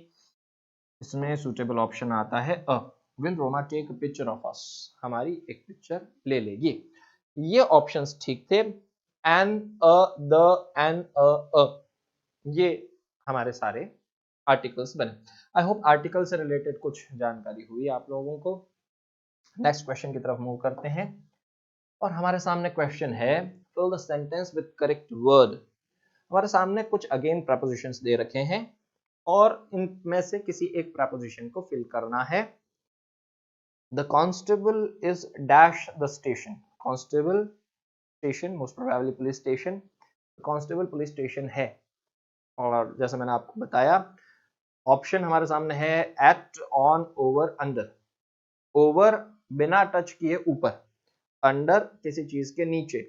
इसमें सुटेबल ऑप्शन आता है a, will Roma take a picture of us, हमारी एक पिक्चर ले लेगी। ये ऑप्शंस ठीक थे। An, a, the, an, a, ये हमारे सारे आर्टिकल्स बने। आई होप आर्टिकल से रिलेटेड कुछ जानकारी हुई आप लोगों को। नेक्स्ट क्वेश्चन की तरफ मूव करते हैं और हमारे सामने क्वेश्चन है fill the sentence with correct word. हमारे सामने कुछ अगेन प्रपोजिशंस दे रखे हैं और इनमें से किसी एक प्रपोजिशन को फिल करना है। The constable is dash the station, constable station, most probably police station, constable police station है। और जैसे मैंने आपको बताया ऑप्शन हमारे सामने है at, on, over, under. Over बिना टच किए ऊपर, अंडर किसी चीज के नीचे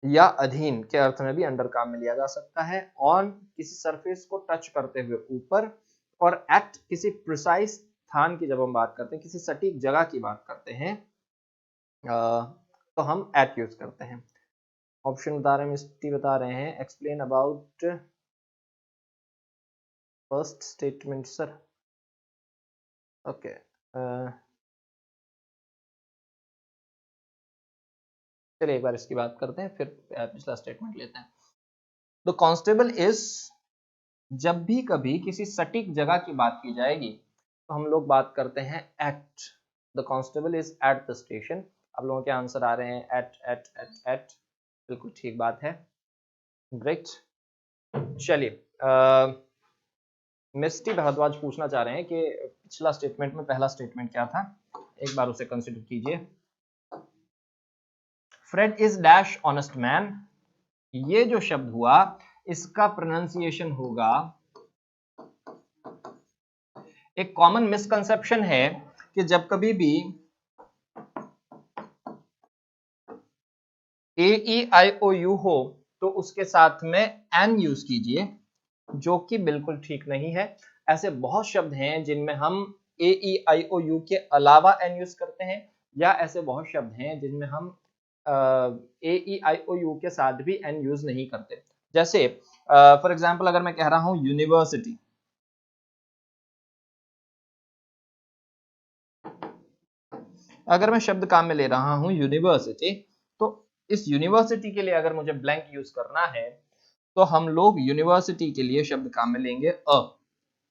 या अधीन के अर्थ में भी अंडर काम में लिया जा सकता है। ऑन किसी सरफेस को टच करते हुए ऊपर, और एट किसी प्रिसाइज स्थान की जब हम बात करते हैं, किसी सटीक जगह की बात करते हैं, तो हम एट यूज करते हैं। ऑप्शन बता रहे हैं, मिस्टी बता रहे हैं, explain about first statement sir. Okay, चलिए एक बार इसकी बात करते हैं फिर पिछला स्टेटमेंट लेते हैं। द कांस्टेबल इज, जब भी कभी किसी सटीक जगह की बात की जाएगी तो हम लोग बात करते हैं at. The constable is at the station. आप लोगों के आंसर आ रहे हैं एट एट एट एट, बिल्कुल ठीक बात है, ग्रेट। चलिए मिस्टी भारद्वाज पूछना चाह रहे हैं कि पिछला स्टेटमेंट में पहला स्टेटमेंट क्या था, एक बार उसे कंसिडर कीजिए। Fred is dash honest man, ये जो शब्द हुआ इसका प्रोनाउंसिएशन होगा, एक कॉमन मिसकंसेप्शन है कि जब कभी भी ए ई आई ओ यू हो तो उसके साथ में एन यूज कीजिए, जो कि बिल्कुल ठीक नहीं है। ऐसे बहुत शब्द हैं जिनमें हम ए ई आई ओ यू के अलावा एन यूज करते हैं, या ऐसे बहुत शब्द हैं जिनमें हम ए ई आई ओ यू के साथ भी एन यूज नहीं करते। जैसे फॉर एग्जाम्पल अगर मैं कह रहा हूं यूनिवर्सिटी, अगर मैं शब्द काम में ले रहा हूं यूनिवर्सिटी, तो इस यूनिवर्सिटी के लिए अगर मुझे ब्लैंक यूज करना है तो हम लोग यूनिवर्सिटी के लिए शब्द काम में लेंगे अ।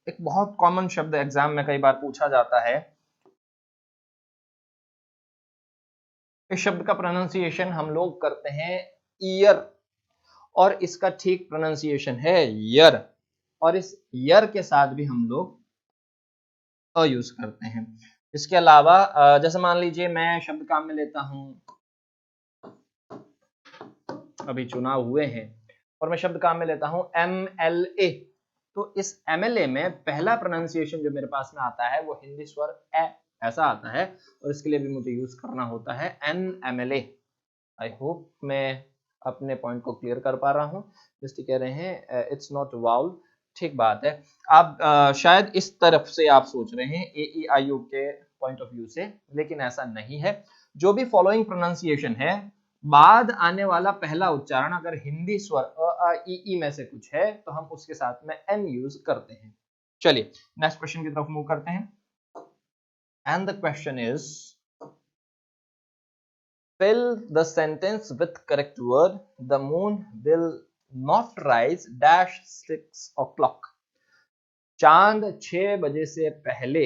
एक बहुत कॉमन शब्द एग्जाम में कई बार पूछा जाता है, इस शब्द का प्रोनाउंसिएशन हम लोग करते हैं ईयर, और इसका ठीक प्रोनाउंसिएशन है यर, और इस यर के साथ भी हम लोग अ यूज करते हैं। इसके अलावा जैसे मान लीजिए मैं शब्द काम में लेता हूं, अभी चुनाव हुए हैं और मैं शब्द काम में लेता हूं MLA, तो इस MLA में पहला प्रोनाउंसिएशन जो मेरे पास में आता है वो हिंदी स्वर ए ऐसा आता है, और इसके लिए भी मुझे यूज करना होता है NMLA। आई होप मैं अपने पॉइंट को क्लियर कर पा रहा हूँ। जस्ट कह रहे हैं इट्स नॉट वाउल, ठीक बात है। आप शायद इस तरफ से आप सोच रहे हैं AEIO के पॉइंट ऑफ व्यू से, लेकिन ऐसा नहीं है। जो भी फॉलोइंग प्रोनाउंसिएशन है, बाद आने वाला पहला उच्चारण अगर हिंदी स्वर अ आ इ ई में से कुछ है तो हम उसके साथ में एन यूज करते हैं। चलिए नेक्स्ट क्वेश्चन की तरफ मूव करते हैं, and the question is fill the sentence with correct word. The moon will not rise dash 6 o'clock. चांद 6 बजे से पहले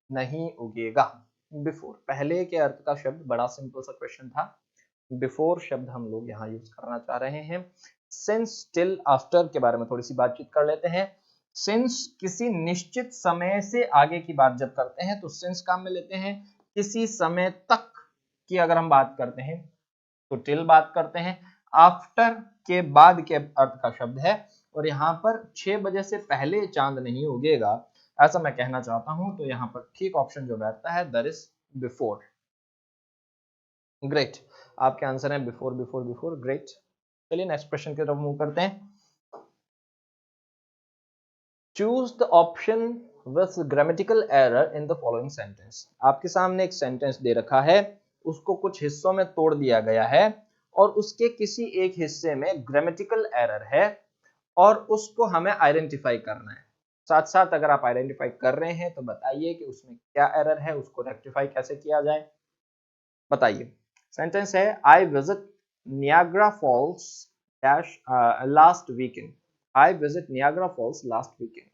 नहीं उगेगा। बिफोर, पहले के अर्थ का शब्द बड़ा सिंपल सा क्वेश्चन था। बिफोर शब्द हम लोग यहाँ यूज करना चाह रहे हैं। सिंस, टिल, आफ्टर के बारे में थोड़ी सी बातचीत कर लेते हैं। सिंस किसी निश्चित समय से आगे की बात जब करते हैं तो सिंस काम में लेते हैं। किसी समय तक की अगर हम बात करते हैं तो टिल बात करते हैं। आफ्टर के बाद के अर्थ का शब्द है, और यहाँ पर 6 बजे से पहले चांद नहीं उगेगा ऐसा मैं कहना चाहता हूं, तो यहाँ पर ठीक ऑप्शन जो बैठता है दैट इज बिफोर। ग्रेट, आपके आंसर है बिफोर बिफोर बिफोर, ग्रेट। चलिए नेक्स्ट क्वेश्चन की तरफ मूव करते हैं। Choose the option with grammatical error in the following sentence. आपके सामने एक सेंटेंस दे रखा है, उसको कुछ हिस्सों में तोड़ दिया गया है और उसके किसी एक हिस्से में ग्रामेटिकल एरर है और उसको हमें आइडेंटिफाई करना है। साथ साथ अगर आप आइडेंटिफाई कर रहे हैं तो बताइए कि उसमें क्या एरर है, उसको रेक्टिफाई कैसे किया जाए, बताइए। सेंटेंस है I visit Niagara Falls dash last weekend. I visit Niagara Falls last weekend,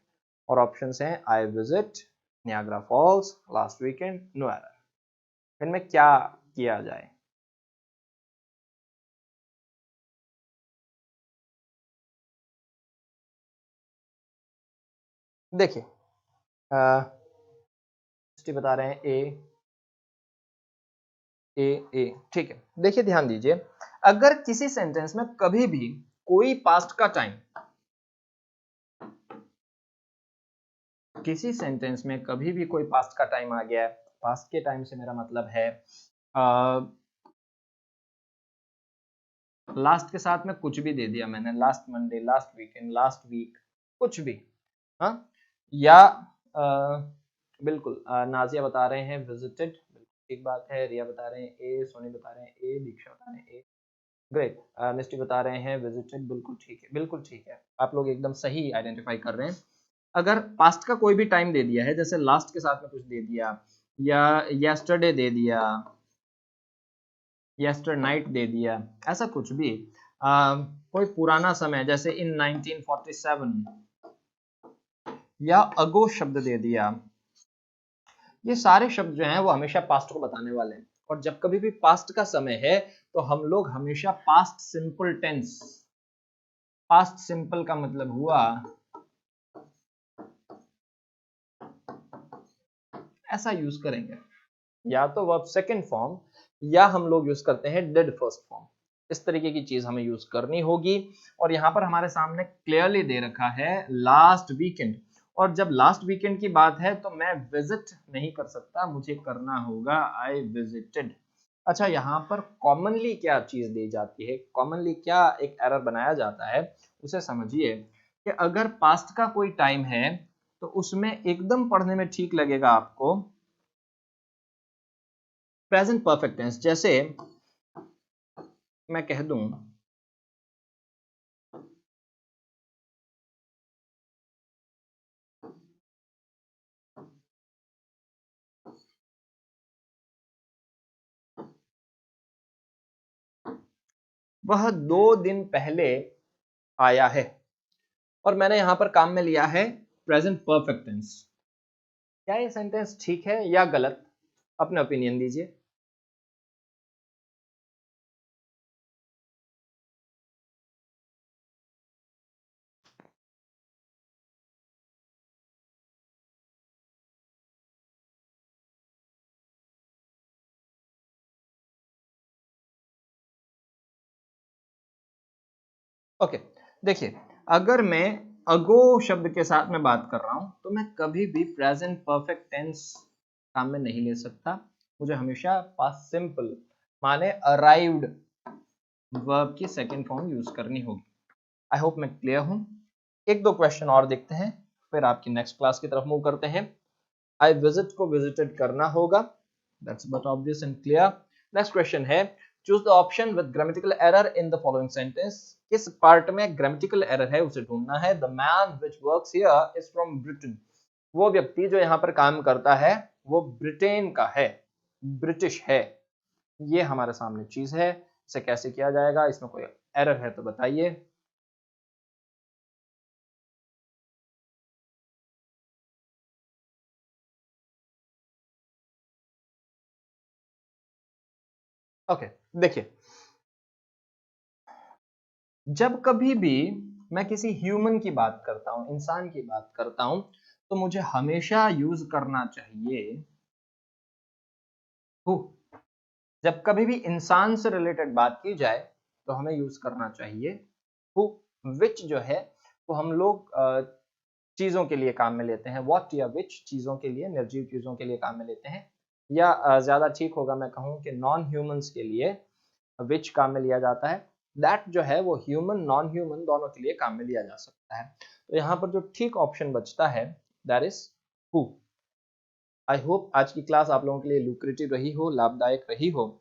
और ऑप्शंस हैं I visit Niagara Falls last weekend, no error. इनमें क्या किया जाए? देखिए बता रहे हैं ए, ठीक है। देखिए ध्यान दीजिए, अगर किसी सेंटेंस में कभी भी कोई पास्ट का टाइम, किसी सेंटेंस में कभी भी कोई पास्ट का टाइम आ गया है, पास्ट के टाइम से मेरा मतलब है लास्ट के साथ में कुछ भी दे दिया मैंने, last Monday, last weekend, last week, कुछ भी, हाँ, या बिल्कुल नाजिया बता रहे हैं विजिटेड, ठीक बात है। रिया बता रहे हैं ए, सोनी बता रहे हैं ए, दीक्षा बता रहे हैं ए, ग्रेट। मिस्टी बता रहे हैं विजिटेड, बिल्कुल ठीक है, बिल्कुल ठीक है, आप लोग एकदम सही आइडेंटिफाई कर रहे हैं। अगर पास्ट का कोई भी टाइम दे दिया है, जैसे लास्ट के साथ में कुछ दे दिया, या यस्टरडे दे दिया, यस्टर नाइट दे दिया, ऐसा कुछ भी, कोई पुराना समय जैसे इन 1947, या अगो शब्द दे दिया, ये सारे शब्द जो हैं वो हमेशा पास्ट को बताने वाले हैं। और जब कभी भी पास्ट का समय है तो हम लोग हमेशा past simple tense, past simple का मतलब हुआ ऐसा यूज करेंगे, या तो वर्ब सेकंड फॉर्म, या हम लोग यूज करते हैं डिड फर्स्ट फॉर्म। इस तरीके की चीज हमें यूज करनी होगी। और यहाँ पर हमारे सामने क्लियरली दे रखा है लास्ट वीकेंड, और जब लास्ट वीकेंड की बात है तो मैं विजिट नहीं कर सकता, मुझे करना होगा आई विजिटेड। अच्छा, यहाँ पर कॉमनली क्या चीज दी जाती है, कॉमनली क्या एक एरर बनाया जाता है, उसे समझिए कि अगर पास्ट का कोई टाइम है तो उसमें एकदम पढ़ने में ठीक लगेगा आपको प्रेजेंट परफेक्ट टेंस। जैसे मैं कह दूं वह 2 दिन पहले आया है, और मैंने यहां पर काम में लिया है प्रेजेंट परफेक्ट टेंस। क्या ये सेंटेंस ठीक है या गलत? अपने ओपिनियन दीजिए। ओके, देखिए, अगर मैं अगो शब्द के साथ में बात कर रहा हूं तो मैं कभी भी प्रेजेंट परफेक्ट टेंस काम में नहीं ले सकता। मुझे हमेशा पास्ट सिंपल माने अराइव्ड वर्ब की सेकंड फॉर्म यूज करनी होगी। आई होप मैं क्लियर हूं। एक दो क्वेश्चन और देखते हैं, फिर आपकी नेक्स्ट क्लास की तरफ मूव करते हैं। आई विजिट को विजिटेड करना होगा, that's but obvious and clear. Next question है, choose the option with grammatical error in the following sentence. किस पार्ट में ग्रामेटिकल एरर है उसे ढूंढना है। The man which works here is from Britain. वो व्यक्ति जो यहाँ पर काम करता है वो ब्रिटेन का है, ब्रिटिश है। ये हमारे सामने चीज है, इसे कैसे किया जाएगा, इसमें कोई एरर है तो बताइए। ओके, देखिए, जब कभी भी मैं किसी ह्यूमन की बात करता हूं, इंसान की बात करता हूं, तो मुझे हमेशा यूज करना चाहिए हु। जब कभी भी इंसान से रिलेटेड बात की जाए तो हमें यूज करना चाहिए हु। विच जो है वो हम लोग चीजों के लिए काम में लेते हैं, व्हाट या विच चीजों के लिए, निर्जीव चीजों के लिए काम में लेते हैं, या ज्यादा ठीक होगा मैं कहूं कि नॉन ह्यूमंस के लिए विच काम में लिया जाता है। दैट जो है वो ह्यूमन नॉन ह्यूमन दोनों के लिए काम में लिया जा सकता है। तो यहाँ पर जो ठीक ऑप्शन बचता है that is who. I hope आज की क्लास आप लोगों के लिए लुक्रेटिव रही हो, लाभदायक रही हो।